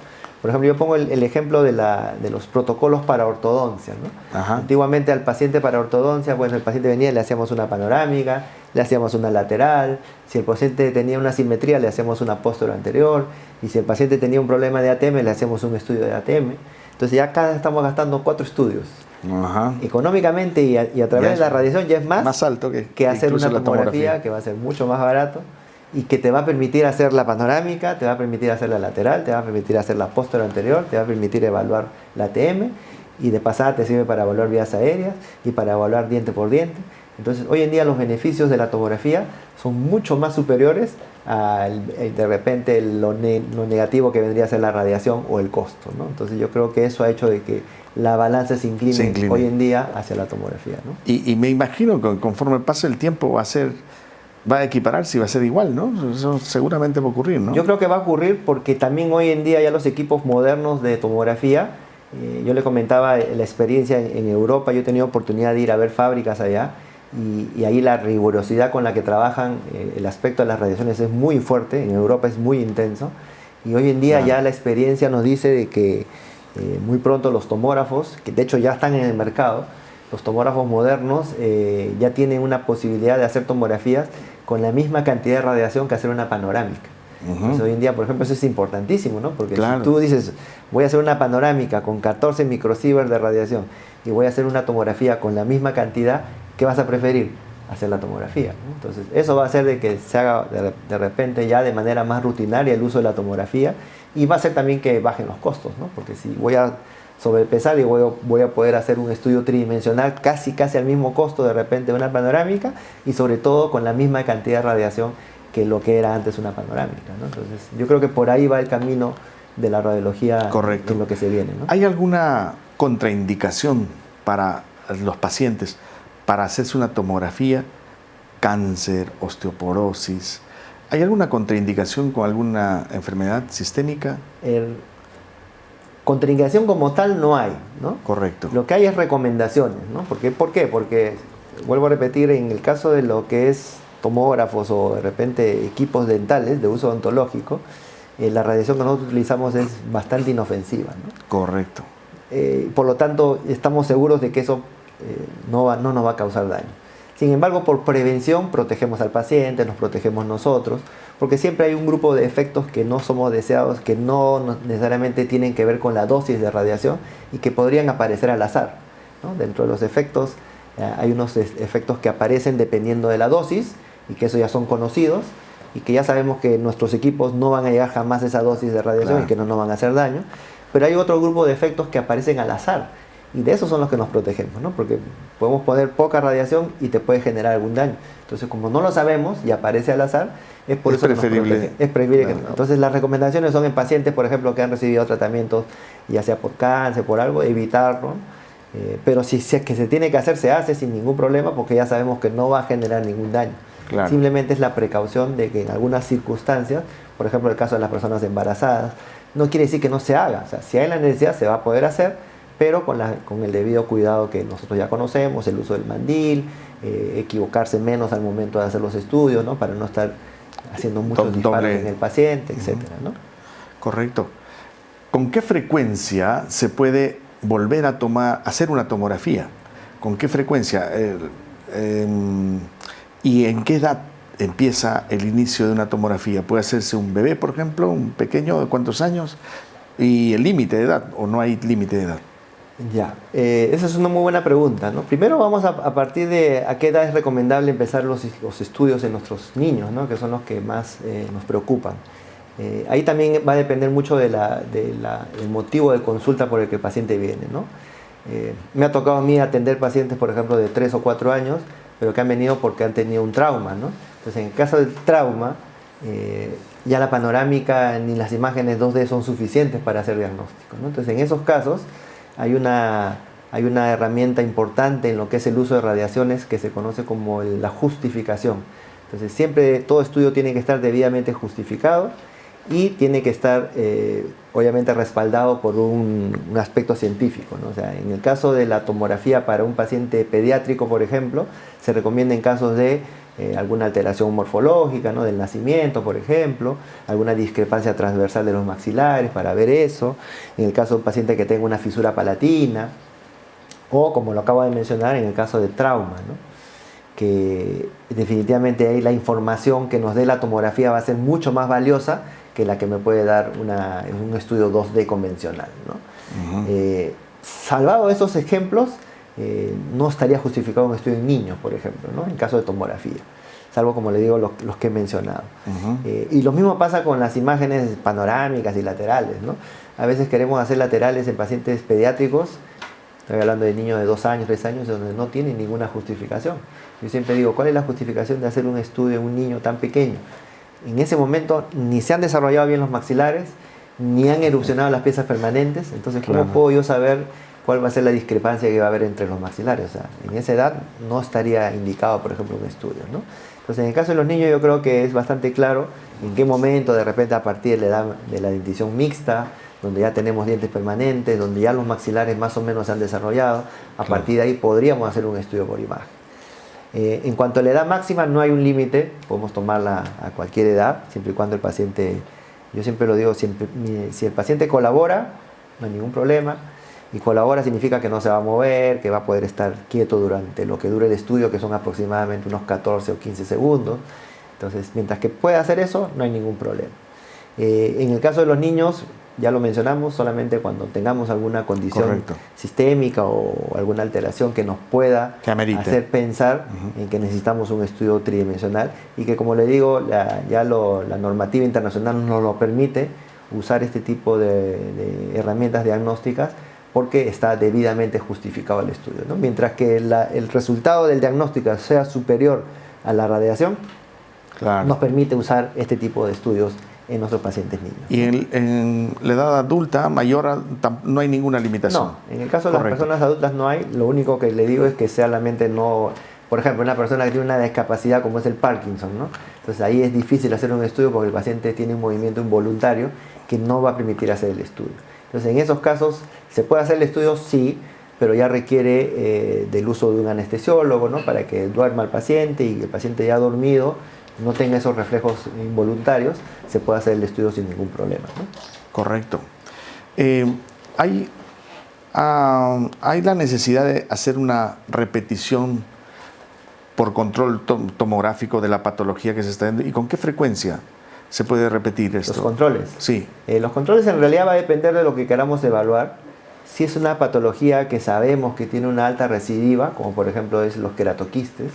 Por ejemplo, yo pongo el ejemplo de los protocolos para ortodoncia, ¿no? Ajá. Antiguamente al paciente para ortodoncia, bueno, el paciente venía y le hacíamos una panorámica, le hacíamos una lateral, si el paciente tenía una simetría le hacíamos una posterior anterior, y si el paciente tenía un problema de ATM le hacíamos un estudio de ATM. Entonces ya acá estamos gastando 4 estudios. Ajá. Económicamente y a través de la radiación ya es más alto que hacer una tomografía, que va a ser mucho más barato y que te va a permitir hacer la panorámica, te va a permitir hacer la lateral, te va a permitir hacer la posterior anterior, te va a permitir evaluar la ATM y de pasada te sirve para evaluar vías aéreas y para evaluar diente por diente. Entonces hoy en día los beneficios de la tomografía son mucho más superiores a de repente lo negativo que vendría a ser la radiación o el costo, ¿no? Entonces yo creo que eso ha hecho de que la balanza se incline hoy en día hacia la tomografía, ¿no? Y me imagino que conforme pase el tiempo va a equipararse y va a ser igual, ¿no? Eso seguramente va a ocurrir, ¿no? Yo creo que va a ocurrir porque también hoy en día ya los equipos modernos de tomografía, yo le comentaba la experiencia en Europa, yo he tenido oportunidad de ir a ver fábricas allá y ahí la rigurosidad con la que trabajan el aspecto de las radiaciones es muy fuerte, en Europa es muy intenso y hoy en día ya la experiencia nos dice de que muy pronto los tomógrafos, que de hecho ya están en el mercado, los tomógrafos modernos ya tienen una posibilidad de hacer tomografías con la misma cantidad de radiación que hacer una panorámica. Entonces, hoy en día, por ejemplo, eso es importantísimo, ¿no? Porque si tú dices, voy a hacer una panorámica con 14 microsieverts de radiación y voy a hacer una tomografía con la misma cantidad, ¿qué vas a preferir? Hacer la tomografía, ¿no? Entonces, eso va a hacer de que se haga de repente ya de manera más rutinaria el uso de la tomografía y va a hacer también que bajen los costos, ¿no? Porque si voy a sobrepesar y voy a poder hacer un estudio tridimensional casi al mismo costo de repente de una panorámica y sobre todo con la misma cantidad de radiación que lo que era antes una panorámica, ¿no? Entonces yo creo que por ahí va el camino de la radiología. Correcto. En lo que se viene, ¿no? ¿Hay alguna contraindicación para los pacientes para hacerse una tomografía? Cáncer, osteoporosis. ¿Hay alguna contraindicación con alguna enfermedad sistémica? Contraindicación como tal no hay, ¿no? Correcto. Lo que hay es recomendaciones, ¿no? ¿Por qué? Porque, vuelvo a repetir, en el caso de lo que es tomógrafos o de repente equipos dentales de uso odontológico, la radiación que nosotros utilizamos es bastante inofensiva, ¿no? Correcto. Por lo tanto, estamos seguros de que eso no nos va a causar daño. Sin embargo, por prevención protegemos al paciente, nos protegemos nosotros, porque siempre hay un grupo de efectos que no somos deseados, que no necesariamente tienen que ver con la dosis de radiación y que podrían aparecer al azar, ¿no? Dentro de los efectos hay unos efectos que aparecen dependiendo de la dosis y que eso ya son conocidos y que ya sabemos que nuestros equipos no van a llegar jamás a esa dosis de radiación. Claro. Y que no nos van a hacer daño. Pero hay otro grupo de efectos que aparecen al azar. Y de esos son los que nos protegemos, ¿no? Porque podemos poner poca radiación y te puede generar algún daño. Entonces, como no lo sabemos y aparece al azar, es por eso preferible. Que nos protege. Es preferible. Claro. Entonces, las recomendaciones son en pacientes, por ejemplo, que han recibido tratamientos, ya sea por cáncer, por algo, evitarlo. Pero si es que se tiene que hacer, se hace sin ningún problema porque ya sabemos que no va a generar ningún daño. Claro. Simplemente es la precaución de que en algunas circunstancias, por ejemplo, el caso de las personas embarazadas, no quiere decir que no se haga. O sea, si hay la necesidad, se va a poder hacer, pero con el debido cuidado que nosotros ya conocemos, el uso del mandil, equivocarse menos al momento de hacer los estudios, ¿no? Para no estar haciendo muchos disparos en el paciente, etcétera, ¿no? Correcto. ¿Con qué frecuencia se puede volver a hacer una tomografía? ¿Con qué frecuencia? ¿Y en qué edad empieza el inicio de una tomografía? ¿Puede hacerse un bebé, por ejemplo, un pequeño de cuántos años? ¿Y el límite de edad o no hay límite de edad? Ya, esa es una muy buena pregunta, ¿no? Primero vamos a partir de a qué edad es recomendable empezar los estudios en nuestros niños, ¿no? Que son los que más nos preocupan. Ahí también va a depender mucho del motivo de consulta por el que el paciente viene, ¿no? Me ha tocado a mí atender pacientes, por ejemplo, de 3 o 4 años, pero que han venido porque han tenido un trauma, ¿no? Entonces, en el caso del trauma, ya la panorámica ni las imágenes 2D son suficientes para hacer diagnóstico, ¿no? Entonces, en esos casos, hay una herramienta importante en lo que es el uso de radiaciones que se conoce como la justificación. Entonces, siempre todo estudio tiene que estar debidamente justificado y tiene que estar obviamente respaldado por un aspecto científico, ¿no? O sea, en el caso de la tomografía para un paciente pediátrico, por ejemplo, se recomienda en casos de alguna alteración morfológica, ¿no? Del nacimiento, por ejemplo, alguna discrepancia transversal de los maxilares para ver eso, en el caso de un paciente que tenga una fisura palatina, o como lo acabo de mencionar, en el caso de trauma, ¿no? Que definitivamente ahí la información que nos dé la tomografía va a ser mucho más valiosa que la que me puede dar un estudio 2D convencional, ¿no? Salvado esos ejemplos, no estaría justificado un estudio en niños, por ejemplo, ¿no? En caso de tomografía, salvo, como le digo, los que he mencionado. Y lo mismo pasa con las imágenes panorámicas y laterales, ¿no? A veces queremos hacer laterales en pacientes pediátricos, estoy hablando de niños de 2 años, 3 años, donde no tienen ninguna justificación. Yo siempre digo, ¿cuál es la justificación de hacer un estudio en un niño tan pequeño? En ese momento ni se han desarrollado bien los maxilares, ni han erupcionado las piezas permanentes, entonces ¿cómo puedo yo saber cuál va a ser la discrepancia que va a haber entre los maxilares? O sea, en esa edad no estaría indicado, por ejemplo, un estudio, ¿no? Entonces, en el caso de los niños, yo creo que es bastante claro en qué momento, de repente, a partir de la edad de la dentición mixta, donde ya tenemos dientes permanentes, donde ya los maxilares más o menos se han desarrollado, a partir de ahí podríamos hacer un estudio por imagen. En cuanto a la edad máxima, no hay un límite, podemos tomarla a cualquier edad, siempre y cuando el paciente, yo siempre lo digo, si el paciente colabora, no hay ningún problema. Y colabora significa que no se va a mover, que va a poder estar quieto durante lo que dure el estudio, que son aproximadamente unos 14 o 15 segundos. Entonces, mientras que pueda hacer eso, no hay ningún problema. En el caso de los niños, ya lo mencionamos, solamente cuando tengamos alguna condición sistémica o alguna alteración que nos pueda hacer pensar en que necesitamos un estudio tridimensional, y que, como le digo, la normativa internacional nos lo permite usar este tipo de herramientas diagnósticas, porque está debidamente justificado el estudio, ¿no? Mientras que el resultado del diagnóstico sea superior a la radiación, nos permite usar este tipo de estudios en nuestros pacientes niños. ¿Y en la edad adulta mayor no hay ninguna limitación? No, en el caso de las personas adultas no hay. Lo único que le digo es que sea la mente no... Por ejemplo, una persona que tiene una discapacidad como es el Parkinson, ¿no? Entonces ahí es difícil hacer un estudio porque el paciente tiene un movimiento involuntario que no va a permitir hacer el estudio. Entonces, en esos casos, ¿se puede hacer el estudio? Sí, pero ya requiere del uso de un anestesiólogo, ¿no? Para que duerma el paciente y el paciente ya dormido no tenga esos reflejos involuntarios, se puede hacer el estudio sin ningún problema, ¿no? Correcto. ¿Hay la necesidad de hacer una repetición por control tomográfico de la patología que se está viendo? ¿Y con qué frecuencia se puede repetir esto? Los controles. Sí. Los controles en realidad va a depender de lo que queramos evaluar. Si es una patología que sabemos que tiene una alta recidiva, como por ejemplo es los queratoquistes,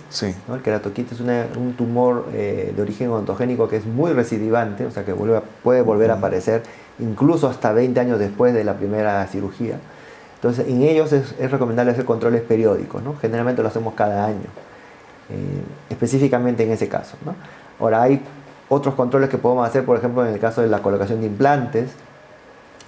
¿no? El queratoquiste es un tumor de origen odontogénico que es muy recidivante, o sea que puede volver a aparecer incluso hasta 20 años después de la primera cirugía. Entonces, en ellos es recomendable hacer controles periódicos, ¿no? Generalmente lo hacemos cada año, específicamente en ese caso, ¿no? Ahora, hay otros controles que podemos hacer, por ejemplo, en el caso de la colocación de implantes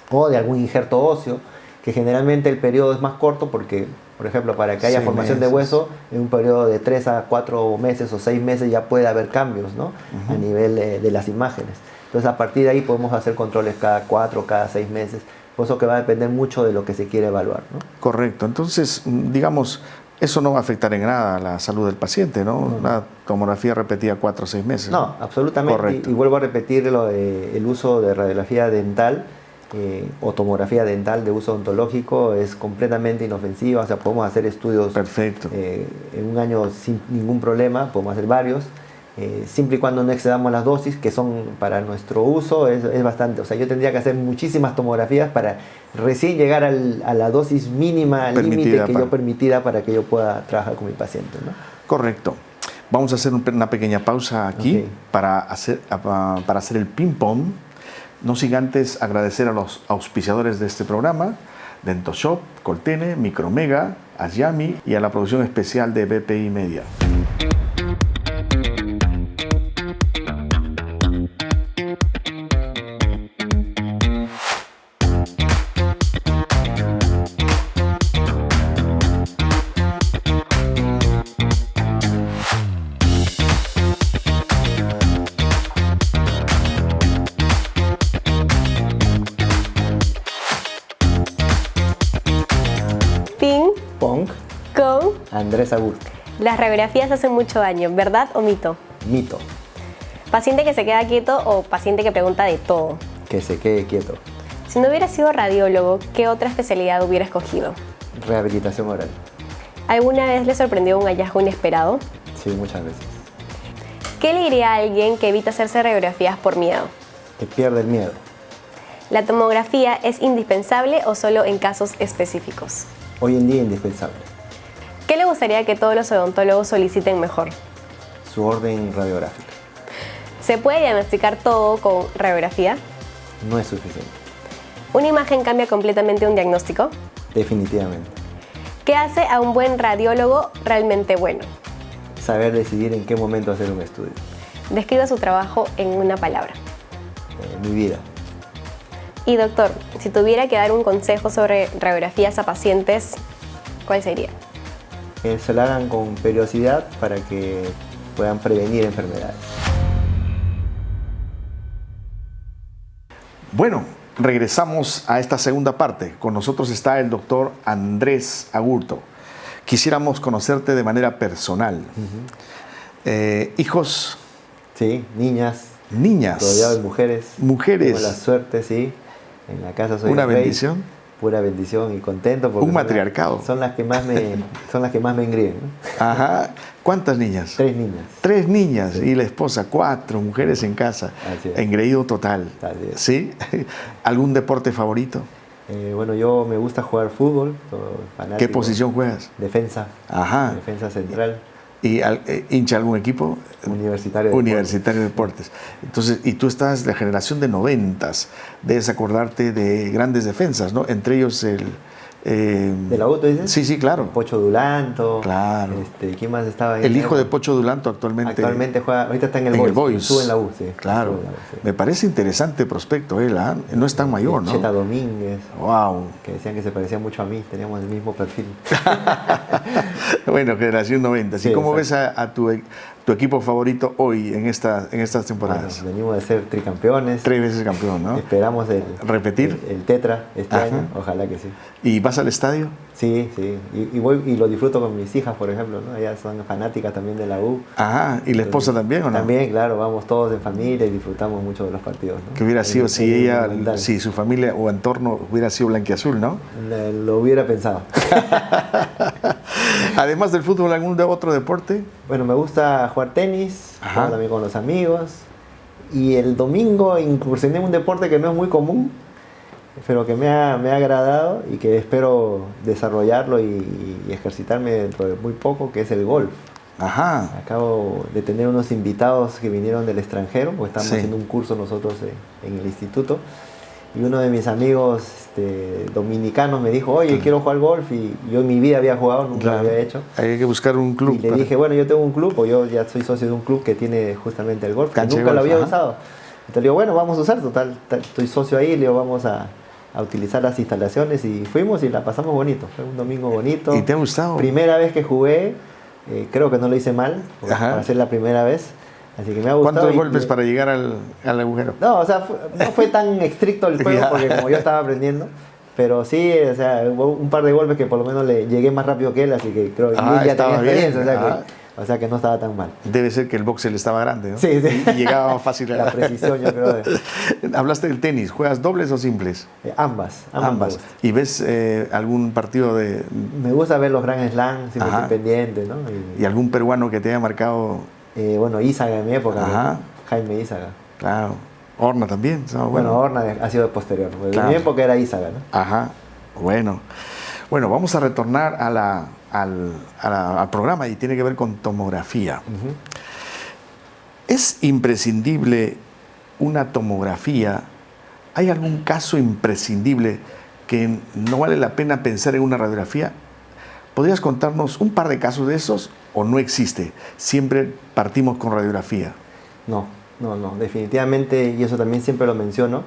o de algún injerto óseo, que generalmente el periodo es más corto porque, por ejemplo, para que haya formación de hueso, en un periodo de 3 a 4 meses o 6 meses ya puede haber cambios, ¿no? A nivel de las imágenes. Entonces, a partir de ahí podemos hacer controles cada 4, cada 6 meses, por eso que va a depender mucho de lo que se quiere evaluar, ¿no? Correcto. Entonces, digamos, eso no va a afectar en nada a la salud del paciente, ¿no? Una tomografía repetida 4 o 6 meses. No, absolutamente. Y vuelvo a repetir el uso de radiografía dental. o tomografía dental de uso odontológico es completamente inofensiva, o sea, podemos hacer estudios Perfecto. En un año sin ningún problema, podemos hacer varios, siempre y cuando no excedamos las dosis, que son para nuestro uso, es bastante, o sea, yo tendría que hacer muchísimas tomografías para recién llegar a la dosis mínima, límite que yo permitida para que yo pueda trabajar con mi paciente, ¿no? Correcto. Vamos a hacer una pequeña pausa aquí, Ok. para hacer el ping-pong. No sin antes agradecer a los auspiciadores de este programa, DentoShop, Coltene, Micromega, Asyami y a la producción especial de BPI Media. Ping Pong, con Andrés Agurto, las radiografías hacen mucho daño, ¿verdad o mito? mito, Paciente que se queda quieto o paciente que pregunta de todo. que se quede quieto, Si no hubiera sido radiólogo, ¿qué otra especialidad hubiera escogido? rehabilitación oral, ¿Alguna vez le sorprendió un hallazgo inesperado? sí, muchas veces, ¿Qué le diría a alguien que evita hacerse radiografías por miedo? que pierde el miedo, ¿La tomografía es indispensable o solo en casos específicos? hoy en día indispensable, ¿Qué le gustaría que todos los odontólogos soliciten mejor? su orden radiográfica, ¿Se puede diagnosticar todo con radiografía? no es suficiente, ¿Una imagen cambia completamente un diagnóstico? definitivamente, ¿Qué hace a un buen radiólogo realmente bueno? saber decidir en qué momento hacer un estudio, Describa su trabajo en una palabra. mi vida, Y doctor, si tuviera que dar un consejo sobre radiografías a pacientes, ¿cuál sería? que se lo hagan con periodicidad para que puedan prevenir enfermedades. Bueno, regresamos a esta segunda parte. Con nosotros está el doctor Andrés Agurto. Quisiéramos conocerte de manera personal. Hijos, Sí, niñas, niñas, rodeado de mujeres. mujeres. Tengo la suerte, sí. En la casa soy Una el rey. bendición. Pura bendición y contento porque Un matriarcado. son las que más me engríen, ¿no? Ajá. ¿Cuántas niñas? 3 niñas. 3 niñas y la esposa, 4 mujeres en casa. Así es. Engreído total. Así es. ¿Sí? ¿Algún deporte favorito? Bueno, yo me gusta jugar fútbol. Fanático. ¿Qué posición juegas? Defensa. Ajá. Defensa central. ¿Y hincha algún equipo? Universitario de Universitario de Deportes. Entonces, y tú estás de la generación de 90s, debes acordarte de grandes defensas, ¿no? Entre ellos el... ¿De la U, tú dices? Sí, sí, claro. Pocho Dulanto. Claro. ¿Quién más estaba ahí? El hijo de Pocho Dulanto actualmente... Actualmente juega, ahorita está en el en el Boys. Boys. Estuvo en la U, sí. Claro. Estuvo en la U, sí. Me parece interesante prospecto él, ¿ah? No es tan mayor, ¿no? Cheta Domínguez, Wow. que decían que se parecía mucho a mí, teníamos el mismo perfil. Bueno, generación 90. ¿Y Sí, cómo exacto. ves a tu equipo favorito hoy en estas Bueno, temporadas? venimos de ser tricampeones. 3 veces campeón, ¿no? Esperamos ¿Repetir? el tetra este Ajá. año, ojalá que sí. ¿Y vas al estadio? Sí, sí. Y voy y lo disfruto con mis hijas, por ejemplo, ¿no? Ellas son fanáticas también de la U. Ajá. ¿Y la esposa también o no? También, claro, vamos todos en familia y disfrutamos mucho de los partidos, ¿no? Que hubiera sido si Es ella, fundamental. si su familia o entorno hubiera sido blanquiazul, ¿no? Lo hubiera pensado. Además del fútbol, ¿algún otro deporte? Bueno, me gusta jugar tenis, Ajá. juego también con los amigos. Y el domingo incursioné en un deporte que no es muy común, pero que me ha agradado y que espero desarrollarlo y ejercitarme dentro de muy poco, que es el golf. Ajá. Acabo de tener unos invitados que vinieron del extranjero, porque estamos Sí. haciendo un curso nosotros en el instituto. Y uno de mis amigos dominicanos me dijo, oye, quiero jugar golf. Y yo en mi vida había jugado, nunca Claro. lo había hecho. Hay que buscar un club. Y le dije, bueno, yo tengo un club, o yo ya soy socio de un club que tiene justamente el golf, que Cancha de nunca lo golf, había ajá. usado. Entonces le digo, bueno, vamos a usar, total, estoy socio ahí, le digo, vamos a utilizar las instalaciones y fuimos y la pasamos bonito. Fue un domingo bonito. ¿Y te ha gustado? Primera vez que jugué, creo que no lo hice mal, Ajá. para ser la primera vez. Así que me ha gustado. ¿Cuántos y- golpes para llegar al agujero? No, o sea, no fue tan estricto el juego Ya. porque como yo estaba aprendiendo. Pero sí, o sea, hubo un par de golpes que por lo menos le llegué más rápido que él, así que creo que Ah, él ya estaba tenía experiencia. bien. O sea, Ah. O sea que no estaba tan mal. Debe ser que el boxeo estaba grande, ¿no? Sí, sí. Y llegaba más fácil. La precisión, yo creo. Hablaste del tenis. ¿Juegas dobles o simples? Ambas. Me gustan. ¿Y ves algún partido de...? Me gusta ver los Grand Slam, siempre estoy pendiente, ¿no? ¿Y algún peruano que te haya marcado? Bueno, Izaga en mi época, Ajá. Jaime Izaga. Claro. Horna también. Bueno, Horna ha sido posterior. Claro. En mi época era Izaga, ¿no? Ajá. Bueno, vamos a retornar al programa y tiene que ver con tomografía. ¿Es imprescindible una tomografía? ¿Hay algún caso imprescindible que no vale la pena pensar en una radiografía? ¿Podrías contarnos un par de casos de esos o no existe? Siempre partimos con radiografía. No, definitivamente, y eso también siempre lo menciono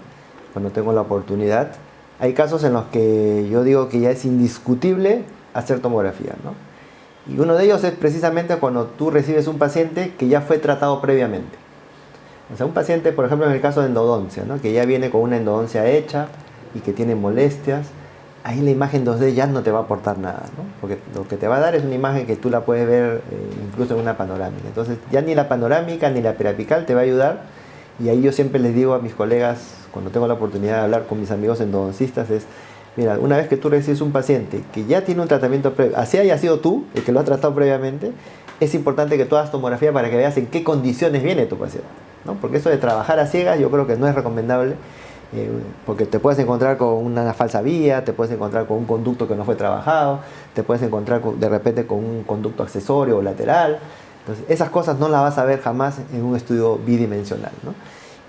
cuando tengo la oportunidad. Hay casos en los que yo digo que ya es indiscutible hacer tomografía, ¿no? Y uno de ellos es precisamente cuando tú recibes un paciente que ya fue tratado previamente. O sea, un paciente, por ejemplo, en el caso de endodoncia, ¿no? Que ya viene con una endodoncia hecha y que tiene molestias. Ahí la imagen 2D ya no te va a aportar nada, ¿no? Porque lo que te va a dar es una imagen que tú la puedes ver incluso en una panorámica. Entonces, ya ni la panorámica ni la periapical te va a ayudar. Y ahí yo siempre les digo a mis colegas, cuando tengo la oportunidad de hablar con mis amigos endodoncistas, es, mira, una vez que tú recibes un paciente que ya tiene un tratamiento previo, así haya sido tú el que lo ha tratado previamente, es importante que tú hagas tomografía para que veas en qué condiciones viene tu paciente, ¿no? Porque eso de trabajar a ciegas yo creo que no es recomendable, porque te puedes encontrar con una falsa vía, te puedes encontrar con un conducto que no fue trabajado, te puedes encontrar de repente con un conducto accesorio o lateral. Entonces, esas cosas no las vas a ver jamás en un estudio bidimensional, ¿no?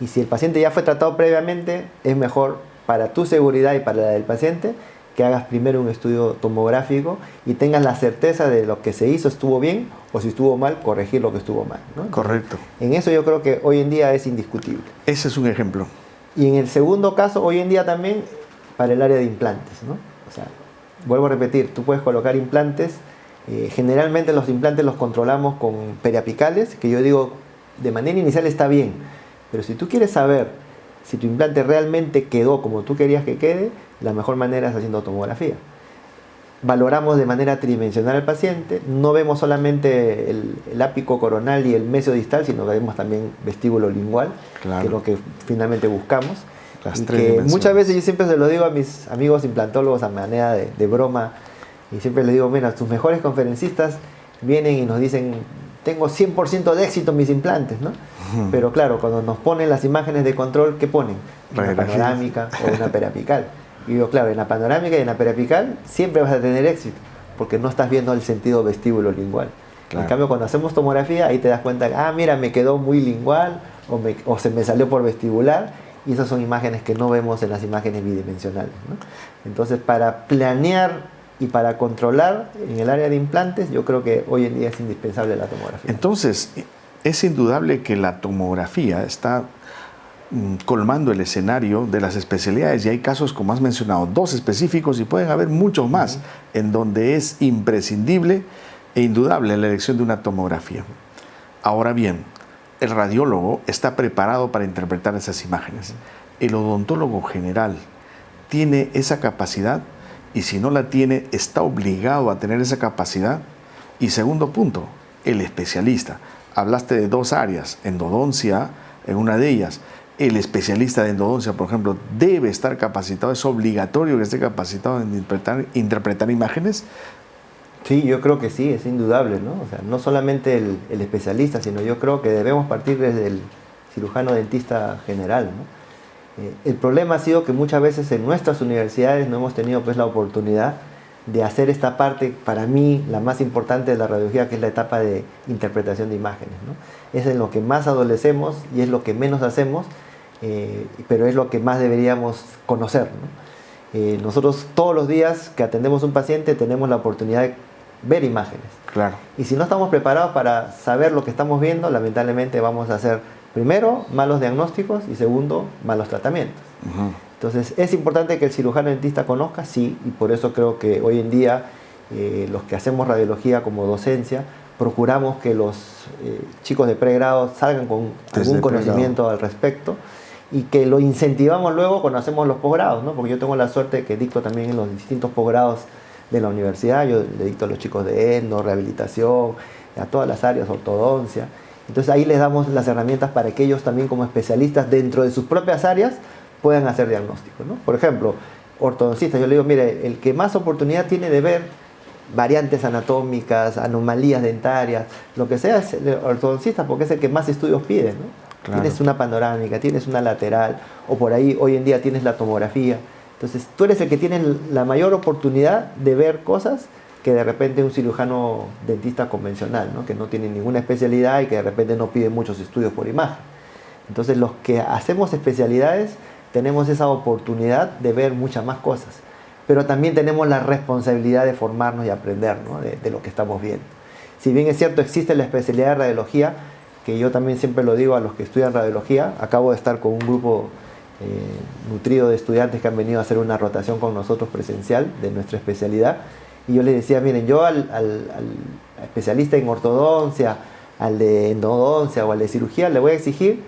Y si el paciente ya fue tratado previamente, es mejor para tu seguridad y para la del paciente que hagas primero un estudio tomográfico y tengas la certeza de lo que se hizo estuvo bien, o si estuvo mal, corregir lo que estuvo mal, ¿no? Correcto. En eso yo creo que hoy en día es indiscutible. Ese es un ejemplo. Y en el segundo caso, hoy en día también, para el área de implantes, ¿no? O sea, vuelvo a repetir, tú puedes colocar implantes. Generalmente los implantes los controlamos con periapicales, que yo digo, de manera inicial está bien, pero si tú quieres saber si tu implante realmente quedó como tú querías que quede, la mejor manera es haciendo tomografía. Valoramos de manera tridimensional al paciente, no vemos solamente el ápico coronal y el mesiodistal, sino que vemos también vestíbulo lingual, claro, que es lo que finalmente buscamos. Las tres dimensiones. Muchas veces yo siempre se lo digo a mis amigos implantólogos a manera de broma, y siempre les digo, mira, tus mejores conferencistas vienen y nos dicen, tengo 100% de éxito en mis implantes, ¿no? Pero claro, cuando nos ponen las imágenes de control, ¿qué ponen? Una panorámica o una periapical. Y digo, claro, en la panorámica y en la periapical siempre vas a tener éxito, porque no estás viendo el sentido vestíbulo lingual. Claro. En cambio, cuando hacemos tomografía, ahí te das cuenta, mira, me quedó muy lingual, o se me salió por vestibular, y esas son imágenes que no vemos en las imágenes bidimensionales, ¿no? Entonces, para planear y para controlar en el área de implantes, yo creo que hoy en día es indispensable la tomografía. Entonces, es indudable que la tomografía está colmando el escenario de las especialidades, y hay casos, como has mencionado, 2 específicos, y pueden haber muchos más, en donde es imprescindible e indudable la elección de una tomografía. Ahora bien, el radiólogo está preparado para interpretar esas imágenes. El odontólogo general tiene esa capacidad, y si no la tiene, está obligado a tener esa capacidad. Y segundo punto, el especialista. Hablaste de 2 áreas, endodoncia en una de ellas. El especialista de endodoncia, por ejemplo, debe estar capacitado, es obligatorio que esté capacitado en interpretar imágenes. Sí, yo creo que sí, es indudable, ¿no? O sea, no solamente el especialista, sino yo creo que debemos partir desde el cirujano dentista general, ¿no? El problema ha sido que muchas veces en nuestras universidades no hemos tenido pues la oportunidad de hacer esta parte, para mí, la más importante de la radiología, que es la etapa de interpretación de imágenes, ¿no? Es en lo que más adolecemos y es lo que menos hacemos, pero es lo que más deberíamos conocer, ¿no? Nosotros todos los días que atendemos a un paciente tenemos la oportunidad de ver imágenes. Claro. Y si no estamos preparados para saber lo que estamos viendo, lamentablemente vamos a hacer, primero, malos diagnósticos, y segundo, malos tratamientos. Entonces, es importante que el cirujano dentista conozca, sí, y por eso creo que hoy en día los que hacemos radiología como docencia, procuramos que los chicos de pregrado salgan con algún conocimiento al respecto, y que lo incentivamos luego cuando hacemos los posgrados, ¿no? Porque yo tengo la suerte que dicto también en los distintos posgrados de la universidad. Yo le dicto a los chicos de endo, rehabilitación, a todas las áreas, ortodoncia. Entonces ahí les damos las herramientas para que ellos también como especialistas dentro de sus propias áreas puedan hacer diagnósticos, ¿no? Por ejemplo, ortodoncistas, yo le digo, mire, el que más oportunidad tiene de ver variantes anatómicas, anomalías dentarias, lo que sea, es el ortodoncista, porque es el que más estudios pide, ¿no? Claro. Tienes una panorámica, tienes una lateral, o por ahí hoy en día tienes la tomografía. Entonces tú eres el que tiene la mayor oportunidad de ver cosas que de repente un cirujano dentista convencional, ¿no? Que no tiene ninguna especialidad y que de repente no pide muchos estudios por imagen. Entonces los que hacemos especialidades tenemos esa oportunidad de ver muchas más cosas, pero también tenemos la responsabilidad de formarnos y aprender, ¿no? de lo que estamos viendo. Si bien es cierto, existe la especialidad de radiología, que yo también siempre lo digo a los que estudian radiología, acabo de estar con un grupo nutrido de estudiantes que han venido a hacer una rotación con nosotros presencial de nuestra especialidad, y yo les decía, miren, yo al especialista en ortodoncia, al de endodoncia o al de cirugía le voy a exigir,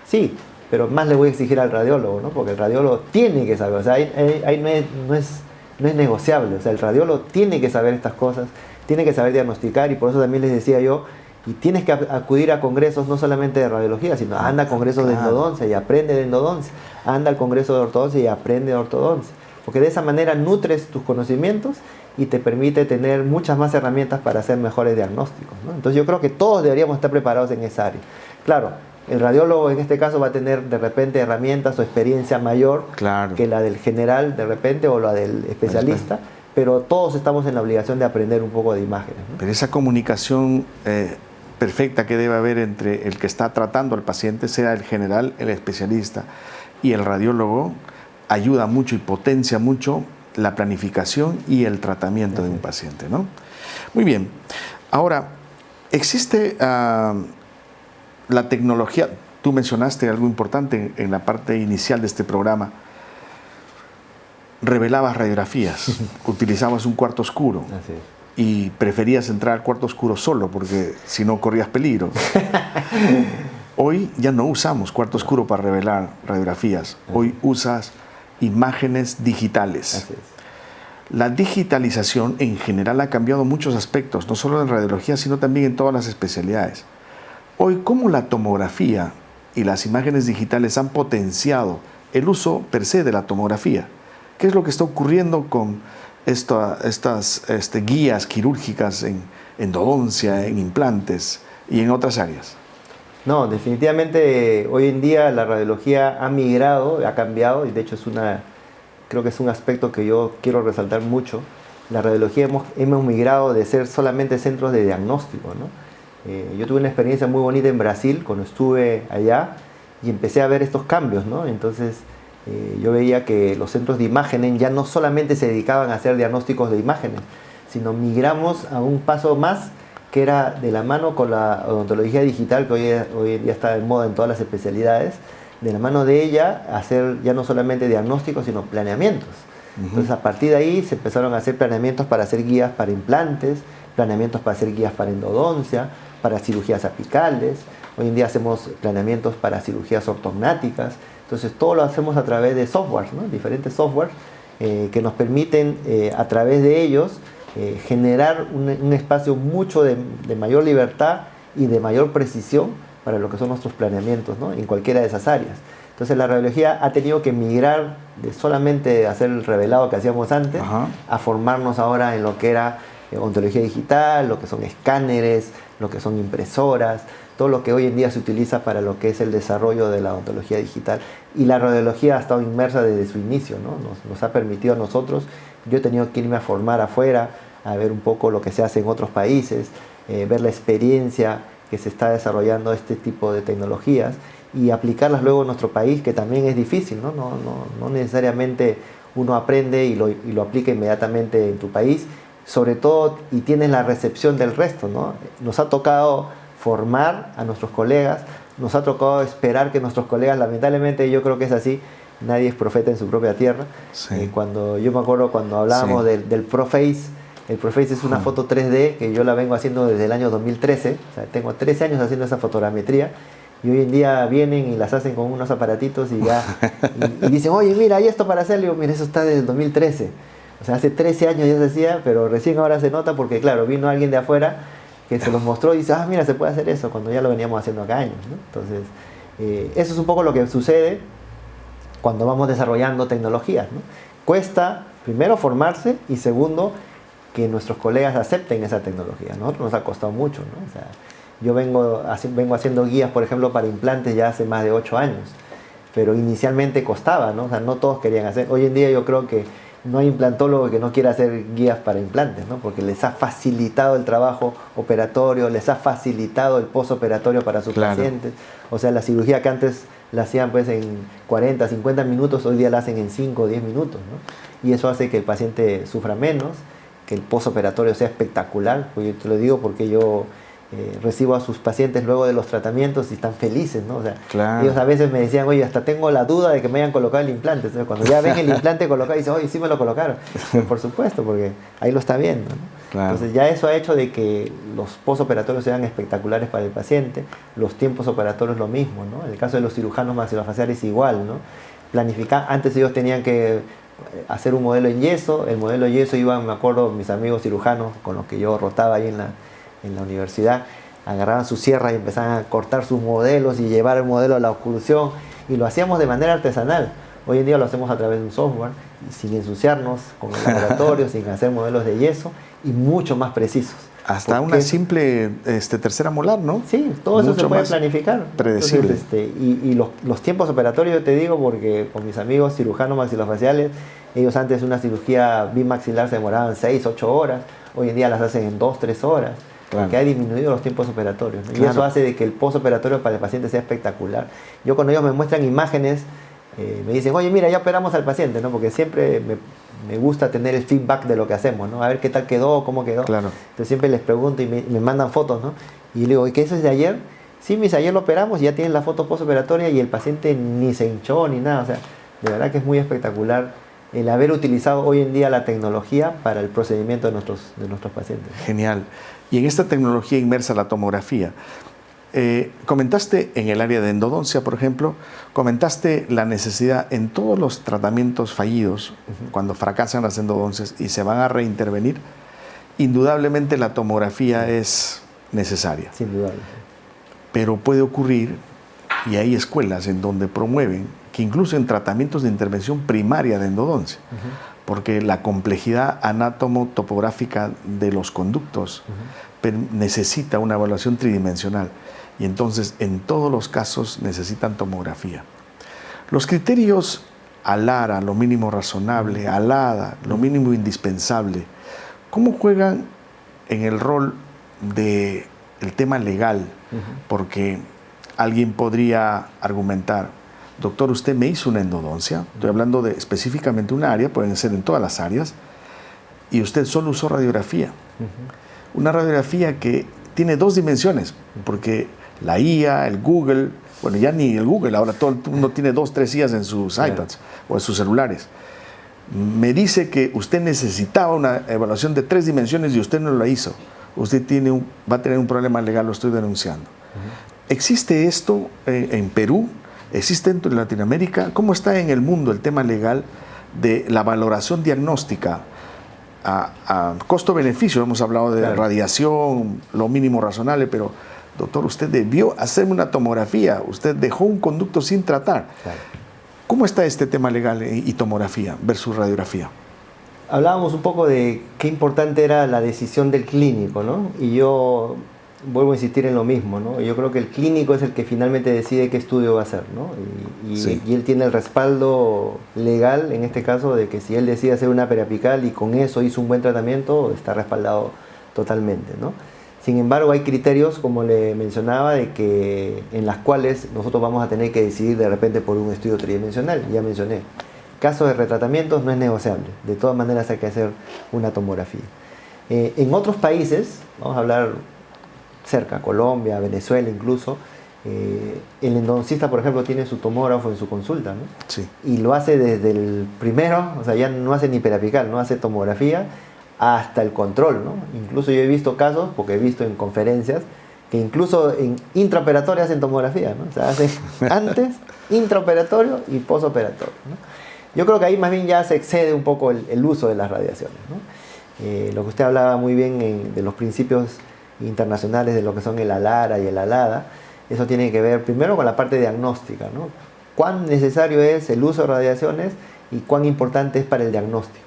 sí, pero más le voy a exigir al radiólogo, ¿no? Porque el radiólogo tiene que saber, o sea, ahí no es negociable, o sea, el radiólogo tiene que saber estas cosas, tiene que saber diagnosticar, y por eso también les decía yo, y tienes que acudir a congresos no solamente de radiología, sino anda a congresos de endodoncia y aprende de endodoncia, anda al congreso de ortodoncia y aprende de ortodoncia, porque de esa manera nutres tus conocimientos y te permite tener muchas más herramientas para hacer mejores diagnósticos, ¿no? Entonces yo creo que todos deberíamos estar preparados en esa área. Claro, el radiólogo en este caso va a tener de repente herramientas o experiencia mayor que la del general de repente o la del especialista, pero todos estamos en la obligación de aprender un poco de imágenes, ¿no? Pero esa comunicación perfecta que debe haber entre el que está tratando al paciente, sea el general, el especialista y el radiólogo, ayuda mucho y potencia mucho la planificación y el tratamiento de un paciente, ¿no? Muy bien. Ahora, existe la tecnología, tú mencionaste algo importante en la parte inicial de este programa, revelabas radiografías, utilizabas un cuarto oscuro. Así es. Y preferías entrar al cuarto oscuro solo porque si no corrías peligro. Hoy ya no usamos cuarto oscuro para revelar radiografías, hoy usas imágenes digitales. Así es. La digitalización en general ha cambiado muchos aspectos, no solo en radiología, sino también en todas las especialidades. Hoy, ¿cómo la tomografía y las imágenes digitales han potenciado el uso per se de la tomografía? ¿Qué es lo que está ocurriendo con estas guías quirúrgicas en endodoncia, en implantes y en otras áreas? No, definitivamente hoy en día la radiología ha migrado, ha cambiado, y de hecho creo que es un aspecto que yo quiero resaltar mucho. La radiología hemos migrado de ser solamente centros de diagnóstico, ¿no? Yo tuve una experiencia muy bonita en Brasil cuando estuve allá y empecé a ver estos cambios, ¿no? Entonces yo veía que los centros de imágenes ya no solamente se dedicaban a hacer diagnósticos de imágenes, sino migramos a un paso más que era de la mano con la odontología digital, que hoy en día está de moda en todas las especialidades, de la mano de ella hacer ya no solamente diagnósticos, sino planeamientos. Entonces a partir de ahí se empezaron a hacer planeamientos para hacer guías para implantes, planeamientos para hacer guías para endodoncia, para cirugías apicales. Hoy en día hacemos planeamientos para cirugías ortognáticas. Entonces todo lo hacemos a través de softwares, ¿no? Diferentes softwares que nos permiten a través de ellos generar un espacio mucho de mayor libertad y de mayor precisión para lo que son nuestros planeamientos, ¿no? En cualquiera de esas áreas. Entonces la radiología ha tenido que migrar de solamente hacer el revelado que hacíamos antes a formarnos ahora en lo que era ontología digital, lo que son escáneres, lo que son impresoras, todo lo que hoy en día se utiliza para lo que es el desarrollo de la odontología digital. Y la radiología ha estado inmersa desde su inicio, ¿no? Nos ha permitido a nosotros, yo he tenido que irme a formar afuera, a ver un poco lo que se hace en otros países, ver la experiencia que se está desarrollando este tipo de tecnologías y aplicarlas luego en nuestro país, que también es difícil, ¿no? No necesariamente uno aprende y lo aplica inmediatamente en tu país, sobre todo, y tienes la recepción del resto, ¿no? Nos ha tocado formar a nuestros colegas, nos ha tocado esperar que nuestros colegas, lamentablemente yo creo que es así, nadie es profeta en su propia tierra. Sí. Yo me acuerdo cuando hablábamos del ProFace, el ProFace es una foto 3D que yo la vengo haciendo desde el año 2013, o sea, tengo 13 años haciendo esa fotogrametría, y hoy en día vienen y las hacen con unos aparatitos y ya, y dicen, oye, mira, ¿hay esto para hacerlo? Y yo, mira, eso está desde el 2013. O sea, hace 13 años ya se hacía, pero recién ahora se nota porque, claro, vino alguien de afuera que se los mostró y dice, ah, mira, se puede hacer eso, cuando ya lo veníamos haciendo acá años, ¿no? Entonces, eso es un poco lo que sucede cuando vamos desarrollando tecnologías, ¿no? Cuesta, primero, formarse y segundo, que nuestros colegas acepten esa tecnología. A nosotros nos ha costado mucho, ¿no? O sea, yo vengo haciendo guías, por ejemplo, para implantes ya hace más de 8 años, pero inicialmente costaba, ¿no? O sea, no todos querían hacer. Hoy en día yo creo que no hay implantólogo que no quiera hacer guías para implantes, ¿no? Porque les ha facilitado el trabajo operatorio, les ha facilitado el postoperatorio para sus pacientes. O sea, la cirugía que antes la hacían pues en 40, 50 minutos, hoy día la hacen en 5 o 10 minutos, ¿no? Y eso hace que el paciente sufra menos, que el postoperatorio sea espectacular. Pues yo te lo digo porque yo recibo a sus pacientes luego de los tratamientos y están felices, ¿no? O sea, ellos a veces me decían, oye, hasta tengo la duda de que me hayan colocado el implante. Entonces, cuando ya ven el implante colocado, dicen, oye, sí me lo colocaron. Pues, por supuesto, porque ahí lo está viendo, ¿no? Entonces, ya eso ha hecho de que los postoperatorios sean espectaculares para el paciente, los tiempos operatorios lo mismo, ¿no? En el caso de los cirujanos maxilofaciales igual, ¿no? Planificar, antes ellos tenían que hacer un modelo en yeso, el modelo en yeso iban, me acuerdo, mis amigos cirujanos con los que yo rotaba ahí en la universidad, agarraban su sierra y empezaban a cortar sus modelos y llevar el modelo a la oclusión, y lo hacíamos de manera artesanal. Hoy en día lo hacemos a través de un software, sin ensuciarnos con el laboratorio, sin hacer modelos de yeso, y mucho más precisos. Hasta una simple tercera molar, ¿no? Sí, todo eso se puede planificar. Predecible. Entonces, y los tiempos operatorios, yo te digo, porque con mis amigos cirujanos maxilofaciales, ellos antes una cirugía bimaxilar se demoraban 6, 8 horas, hoy en día las hacen en 2, 3 horas. Que ha disminuido los tiempos operatorios, ¿no? Y eso hace de que el postoperatorio para el paciente sea espectacular. Yo cuando ellos me muestran imágenes, me dicen, oye, mira, ya operamos al paciente, ¿no? Porque siempre me gusta tener el feedback de lo que hacemos, ¿no? A ver qué tal quedó, cómo quedó. Entonces siempre les pregunto y me mandan fotos, ¿no? Y le digo, ¿y qué eso es de ayer? Sí, mis, ayer lo operamos y ya tienen la foto postoperatoria y el paciente ni se hinchó ni nada. O sea, de verdad que es muy espectacular el haber utilizado hoy en día la tecnología para el procedimiento de nuestros pacientes. Genial. Y en esta tecnología inmersa la tomografía, comentaste en el área de endodoncia, por ejemplo, comentaste la necesidad en todos los tratamientos fallidos, cuando fracasan las endodoncias y se van a reintervenir, indudablemente la tomografía es necesaria. Sin duda. Pero puede ocurrir, y hay escuelas en donde promueven, que incluso en tratamientos de intervención primaria de endodoncia, porque la complejidad anátomo-topográfica de los conductos necesita una evaluación tridimensional, y entonces en todos los casos necesitan tomografía. Los criterios ALARA, lo mínimo razonable, ALADA, lo mínimo indispensable, ¿cómo juegan en el rol del tema legal? Porque alguien podría argumentar, doctor, usted me hizo una endodoncia, estoy hablando de específicamente una área, pueden ser en todas las áreas, y usted solo usó radiografía. Una radiografía que tiene 2 dimensiones, porque la IA, el Google, bueno, ya ni el Google, ahora todo el mundo tiene 2, 3 IAs en sus iPads o en sus celulares. Me dice que usted necesitaba una evaluación de 3 dimensiones y usted no la hizo. Usted va a tener un problema legal, lo estoy denunciando. ¿Existe esto en Perú? ¿Existe en Latinoamérica? ¿Cómo está en el mundo el tema legal de la valoración diagnóstica a costo-beneficio? Hemos hablado de radiación, lo mínimo razonable, pero doctor, usted debió hacerme una tomografía, usted dejó un conducto sin tratar. ¿Cómo está este tema legal y tomografía versus radiografía? Hablábamos un poco de qué importante era la decisión del clínico, ¿no? Y yo vuelvo a insistir en lo mismo, ¿no? Yo creo que el clínico es el que finalmente decide qué estudio va a hacer, ¿no? Y él tiene el respaldo legal, en este caso, de que si él decide hacer una periapical y con eso hizo un buen tratamiento, está respaldado totalmente, ¿no? Sin embargo, hay criterios, como le mencionaba, en las cuales nosotros vamos a tener que decidir de repente por un estudio tridimensional. Ya mencioné, casos de retratamientos no es negociable, de todas maneras hay que hacer una tomografía. En otros países, vamos a hablar cerca, Colombia, Venezuela incluso, el endodoncista, por ejemplo, tiene su tomógrafo en su consulta, ¿no? Sí. Y lo hace desde el primero, o sea, ya no hace ni periapical, no hace tomografía, hasta el control, ¿no? Incluso yo he visto casos, porque he visto en conferencias, que incluso en intraoperatorio hacen tomografía, ¿no? O sea, hacen antes, intraoperatorio y postoperatorio, ¿no? Yo creo que ahí más bien ya se excede un poco el uso de las radiaciones, ¿no? Lo que usted hablaba muy bien de los principios internacionales de lo que son el ALARA y el ALADA. Eso tiene que ver primero con la parte diagnóstica, ¿no? Cuán necesario es el uso de radiaciones y cuán importante es para el diagnóstico.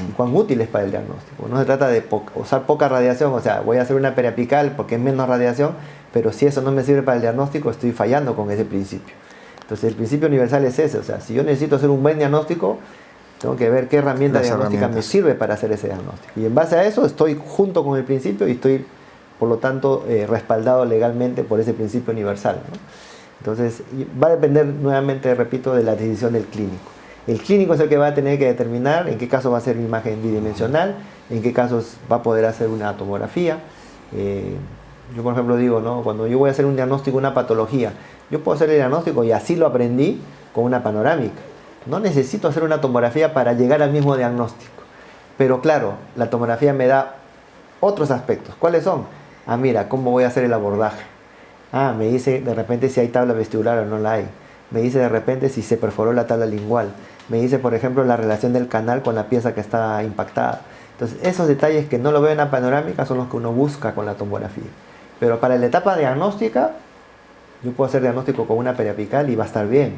Y cuán útil es para el diagnóstico. No se trata de usar poca radiación, o sea, voy a hacer una periapical porque es menos radiación, pero si eso no me sirve para el diagnóstico, estoy fallando con ese principio. Entonces el principio universal es ese, o sea, si yo necesito hacer un buen diagnóstico, tengo que ver qué herramienta diagnóstica me sirve para hacer ese diagnóstico. Y en base a eso estoy junto con el principio y estoy, por lo tanto, respaldado legalmente por ese principio universal, ¿no? Entonces va a depender, nuevamente repito, de la decisión del clínico. El clínico es el que va a tener que determinar en qué caso va a ser una imagen bidimensional, en qué casos va a poder hacer una tomografía. Yo, por ejemplo, digo, ¿no? Cuando yo voy a hacer un diagnóstico, una patología, yo puedo hacer el diagnóstico y así lo aprendí con una panorámica. No necesito hacer una tomografía para llegar al mismo diagnóstico. Pero claro, la tomografía me da otros aspectos. ¿Cuáles son? Ah, mira, ¿cómo voy a hacer el abordaje? Ah, me dice de repente si hay tabla vestibular o no la hay. Me dice de repente si se perforó la tabla lingual. Me dice, por ejemplo, la relación del canal con la pieza que está impactada. Entonces, esos detalles que no lo veo en la panorámica son los que uno busca con la tomografía. Pero para la etapa diagnóstica, yo puedo hacer diagnóstico con una periapical y va a estar bien,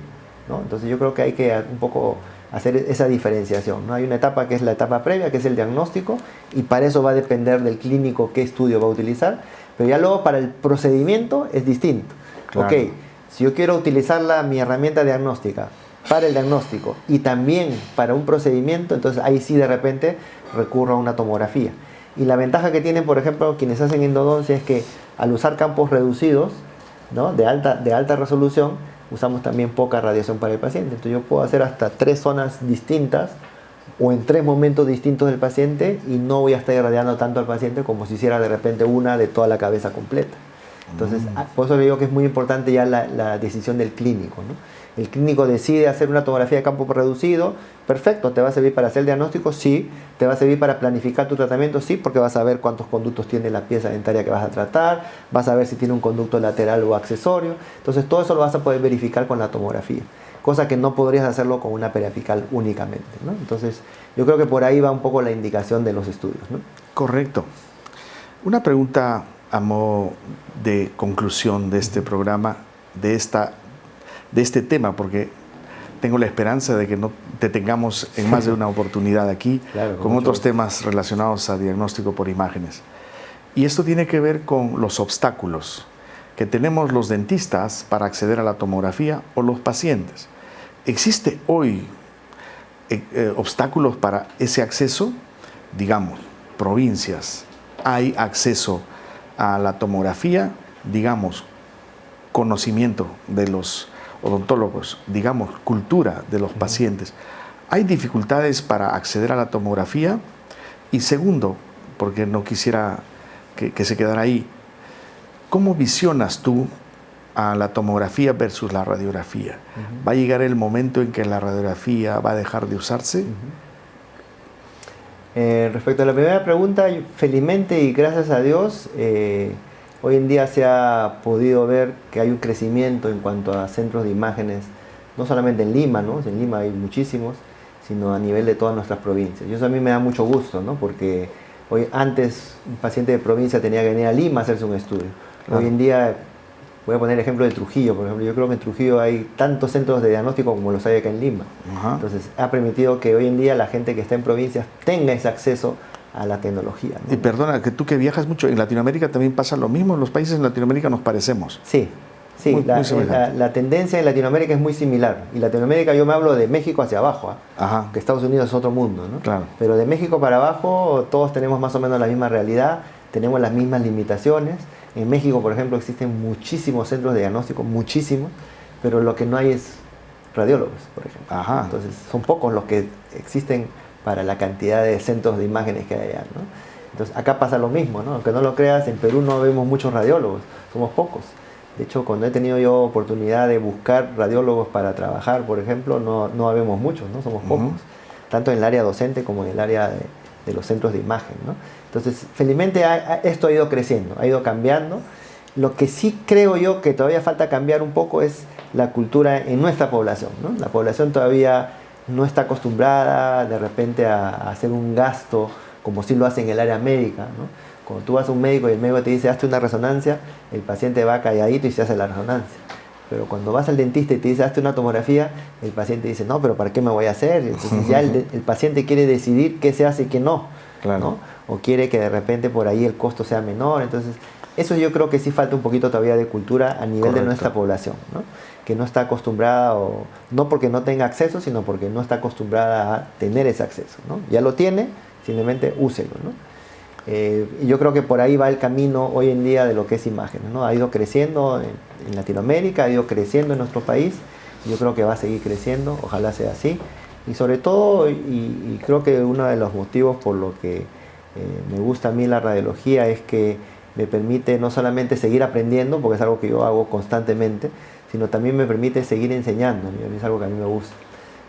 ¿no? Entonces, yo creo que hay que un poco hacer esa diferenciación, ¿no? Hay una etapa que es la etapa previa, que es el diagnóstico, y para eso va a depender del clínico qué estudio va a utilizar. Pero ya luego para el procedimiento es distinto. Claro. Ok, si yo quiero utilizar mi herramienta diagnóstica para el diagnóstico y también para un procedimiento, entonces ahí sí de repente recurro a una tomografía. Y la ventaja que tienen, por ejemplo, quienes hacen endodoncia es que al usar campos reducidos, ¿no? de alta resolución, usamos también poca radiación para el paciente. Entonces yo puedo hacer hasta 3 zonas distintas o en 3 momentos distintos del paciente y no voy a estar irradiando tanto al paciente como si hiciera de repente una de toda la cabeza completa. Entonces, por eso le digo que es muy importante ya la decisión del clínico, ¿no? El clínico decide hacer una tomografía de campo reducido, perfecto, ¿te va a servir para hacer el diagnóstico? Sí. ¿Te va a servir para planificar tu tratamiento? Sí, porque vas a ver cuántos conductos tiene la pieza dentaria que vas a tratar, vas a ver si tiene un conducto lateral o accesorio. Entonces, todo eso lo vas a poder verificar con la tomografía, cosa que no podrías hacerlo con una periapical únicamente, ¿no? Entonces, yo creo que por ahí va un poco la indicación de los estudios, ¿no? Correcto. Una pregunta a modo de conclusión de este programa, de este tema, porque tengo la esperanza de que no te tengamos en más de una oportunidad aquí, claro, con otros temas relacionados a diagnóstico por imágenes. Y esto tiene que ver con los obstáculos que tenemos los dentistas para acceder a la tomografía o los pacientes. ¿Existe hoy obstáculos para ese acceso? Digamos, provincias, hay acceso a la tomografía, digamos, conocimiento de los odontólogos, digamos, cultura de los pacientes. ¿Hay dificultades para acceder a la tomografía? Y segundo, porque no quisiera que se quedara ahí, ¿cómo visionas tú a la tomografía versus la radiografía? ¿Va a llegar el momento en que la radiografía va a dejar de usarse? Respecto a la primera pregunta, felizmente y gracias a Dios, hoy en día se ha podido ver que hay un crecimiento en cuanto a centros de imágenes, no solamente en Lima, ¿no? En Lima hay muchísimos, sino a nivel de todas nuestras provincias. Y eso a mí me da mucho gusto, ¿no? Porque antes un paciente de provincia tenía que venir a Lima a hacerse un estudio. Claro. Hoy en día, voy a poner el ejemplo de Trujillo, por ejemplo. Yo creo que en Trujillo hay tantos centros de diagnóstico como los hay acá en Lima. Entonces, ha permitido que hoy en día la gente que está en provincias tenga ese acceso a la tecnología, ¿no? Y perdona, que tú que viajas mucho, en Latinoamérica también pasa lo mismo, en los países en Latinoamérica nos parecemos. Sí, muy la tendencia en Latinoamérica es muy similar. Y Latinoamérica yo me hablo de México hacia abajo, que Estados Unidos es otro mundo, ¿no? Claro. Pero de México para abajo todos tenemos más o menos la misma realidad, tenemos las mismas limitaciones. En México, por ejemplo, existen muchísimos centros de diagnóstico, muchísimos, pero lo que no hay es radiólogos, por ejemplo. Entonces son pocos los que existen para la cantidad de centros de imágenes que hay allá, ¿no? Entonces acá pasa lo mismo, ¿no? Aunque no lo creas, en Perú no vemos muchos radiólogos, somos pocos. De hecho, cuando he tenido yo oportunidad de buscar radiólogos para trabajar, por ejemplo, no habemos muchos, ¿no? Somos pocos, tanto en el área docente como en el área de los centros de imagen, ¿no? Entonces, felizmente esto ha ido creciendo, ha ido cambiando. Lo que sí creo yo que todavía falta cambiar un poco es la cultura en nuestra población, ¿no? La población todavía no está acostumbrada de repente a hacer un gasto como sí lo hace en el área médica, ¿no? Cuando tú vas a un médico y el médico te dice hazte una resonancia, el paciente va calladito y se hace la resonancia. Pero cuando vas al dentista y te dice hazte una tomografía, el paciente dice no, pero ¿para qué me voy a hacer? Entonces ya el paciente quiere decidir qué se hace y qué no, Claro. ¿no? O quiere que de repente por ahí el costo sea menor. Entonces eso yo creo que sí falta un poquito todavía de cultura a nivel de nuestra población, ¿no? Que no está acostumbrada, o no porque no tenga acceso, sino porque no está acostumbrada a tener ese acceso, ¿no? Ya lo tiene, simplemente úselo, ¿no? Y yo creo que por ahí va el camino hoy en día de lo que es imágenes, ¿no? Ha ido creciendo en Latinoamérica, ha ido creciendo en nuestro país, yo creo que va a seguir creciendo, ojalá sea así. Y sobre todo, y creo que uno de los motivos por lo que me gusta a mí la radiología es que me permite no solamente seguir aprendiendo, porque es algo que yo hago constantemente, sino también me permite seguir enseñando, a mí es algo que a mí me gusta.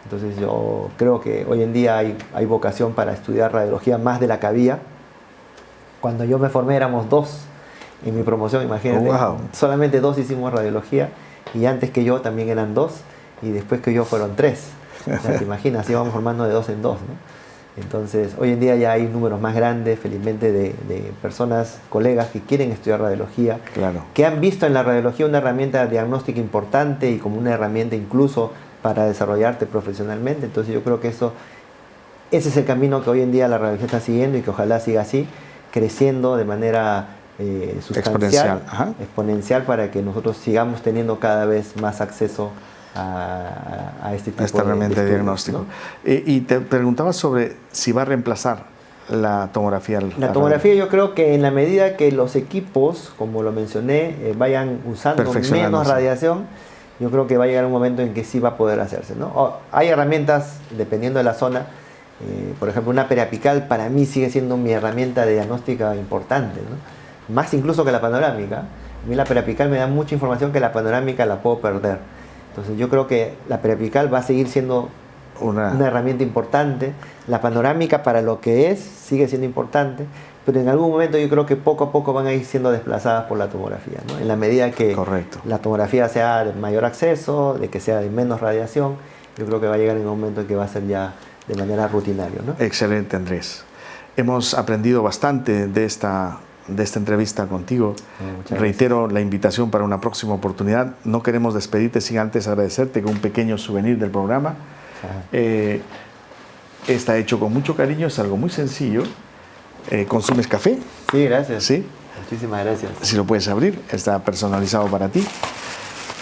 Entonces yo creo que hoy en día hay vocación para estudiar radiología más de la que había. Cuando yo me formé éramos 2 en mi promoción, imagínate. Wow. Solamente 2 hicimos radiología y antes que yo también eran 2 y después que yo fueron 3. O sea, te imaginas, íbamos formando de 2 en 2, ¿no? Entonces, hoy en día ya hay números más grandes, felizmente, de personas, colegas que quieren estudiar radiología, Claro. que han visto en la radiología una herramienta diagnóstica importante y como una herramienta incluso para desarrollarte profesionalmente. Entonces yo creo que ese es el camino que hoy en día la radiología está siguiendo y que ojalá siga así, creciendo de manera sustancial, exponencial, para que nosotros sigamos teniendo cada vez más acceso a este tipo esta herramienta de diagnóstico, ¿no? Y te preguntaba sobre si va a reemplazar la tomografía. La tomografía, yo creo que en la medida que los equipos, como lo mencioné, vayan usando menos radiación, yo creo que va a llegar un momento en que sí va a poder hacerse, ¿no? Hay herramientas, dependiendo de la zona, por ejemplo, una periapical para mí sigue siendo mi herramienta de diagnóstica importante, ¿no? Más incluso que la panorámica. A mí la periapical me da mucha información que la panorámica la puedo perder. Entonces yo creo que la periapical va a seguir siendo una herramienta importante. La panorámica, para lo que es, sigue siendo importante, pero en algún momento yo creo que poco a poco van a ir siendo desplazadas por la tomografía, ¿no? En la medida que la tomografía sea de mayor acceso, de que sea de menos radiación, yo creo que va a llegar en un momento en que va a ser ya de manera rutinaria, ¿no? Excelente, Andrés. Hemos aprendido bastante de esta entrevista contigo. Reitero la invitación para una próxima oportunidad. No queremos despedirte sin antes agradecerte con un pequeño souvenir del programa. Está hecho con mucho cariño, es algo muy sencillo. ¿Consumes café? Sí, gracias. ¿Sí? Muchísimas gracias. Si lo puedes abrir, está personalizado para ti.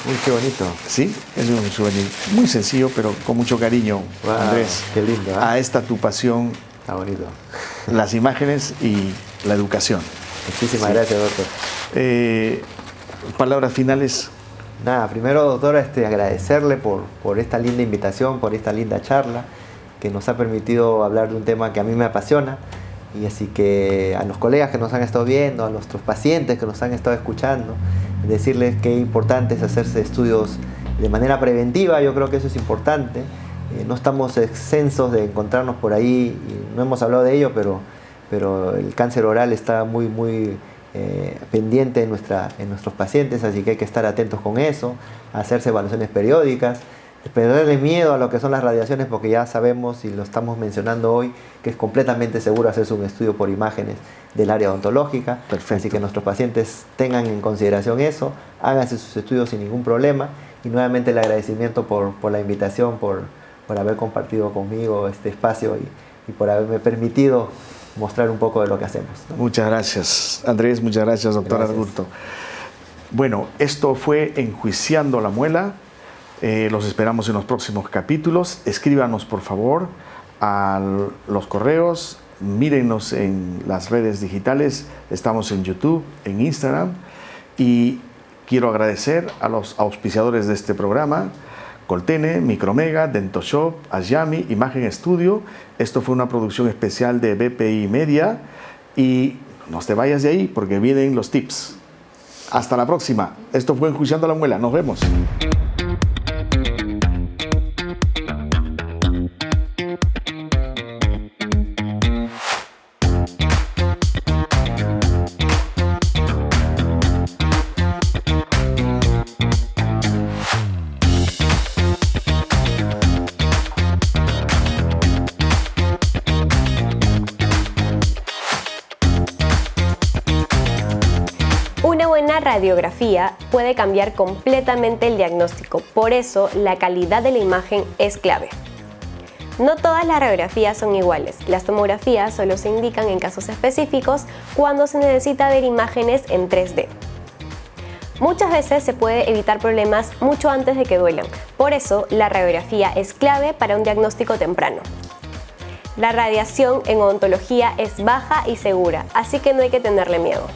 Uy, qué bonito. Sí, es un souvenir muy sencillo, pero con mucho cariño, wow, Andrés. Qué lindo, ¿eh? A esta tu pasión. Está bonito. Las imágenes y la educación. Muchísimas gracias, doctor. Palabras finales. Nada, primero, doctor, agradecerle por esta linda invitación, por esta linda charla, que nos ha permitido hablar de un tema que a mí me apasiona. Y así que a los colegas que nos han estado viendo, a nuestros pacientes que nos han estado escuchando, decirles que importante es hacerse estudios de manera preventiva. Yo creo que eso es importante. No estamos exentos de encontrarnos por ahí, y no hemos hablado de ello, pero el cáncer oral está muy pendiente en nuestros pacientes, así que hay que estar atentos con eso, hacerse evaluaciones periódicas, perderle miedo a lo que son las radiaciones, porque ya sabemos, y lo estamos mencionando hoy, que es completamente seguro hacerse un estudio por imágenes del área odontológica. Perfecto. Así que nuestros pacientes tengan en consideración eso, háganse sus estudios sin ningún problema, y nuevamente el agradecimiento por la invitación, por haber compartido conmigo este espacio y por haberme permitido mostrar un poco de lo que hacemos, ¿no? Muchas gracias, Andrés. Muchas gracias, doctor Argurto. Bueno, esto fue Enjuiciando la Muela. Los esperamos en los próximos capítulos. Escríbanos, por favor, a los correos. Mírenos en las redes digitales. Estamos en YouTube, en Instagram. Y quiero agradecer a los auspiciadores de este programa: Coltene, Micromega, Dentoshop, Asyami, Imagen Studio. Esto fue una producción especial de BPI Media. Y no te vayas de ahí porque vienen los tips. Hasta la próxima. Esto fue Enjuiciando la Muela. Nos vemos. buena radiografía puede cambiar completamente el diagnóstico, por eso la calidad de la imagen es clave. No todas las radiografías son iguales. Las tomografías solo se indican en casos específicos cuando se necesita ver imágenes en 3D. Muchas veces se puede evitar problemas mucho antes de que duelan. Por eso, la radiografía es clave para un diagnóstico temprano. La radiación en odontología es baja y segura, así que no hay que tenerle miedo.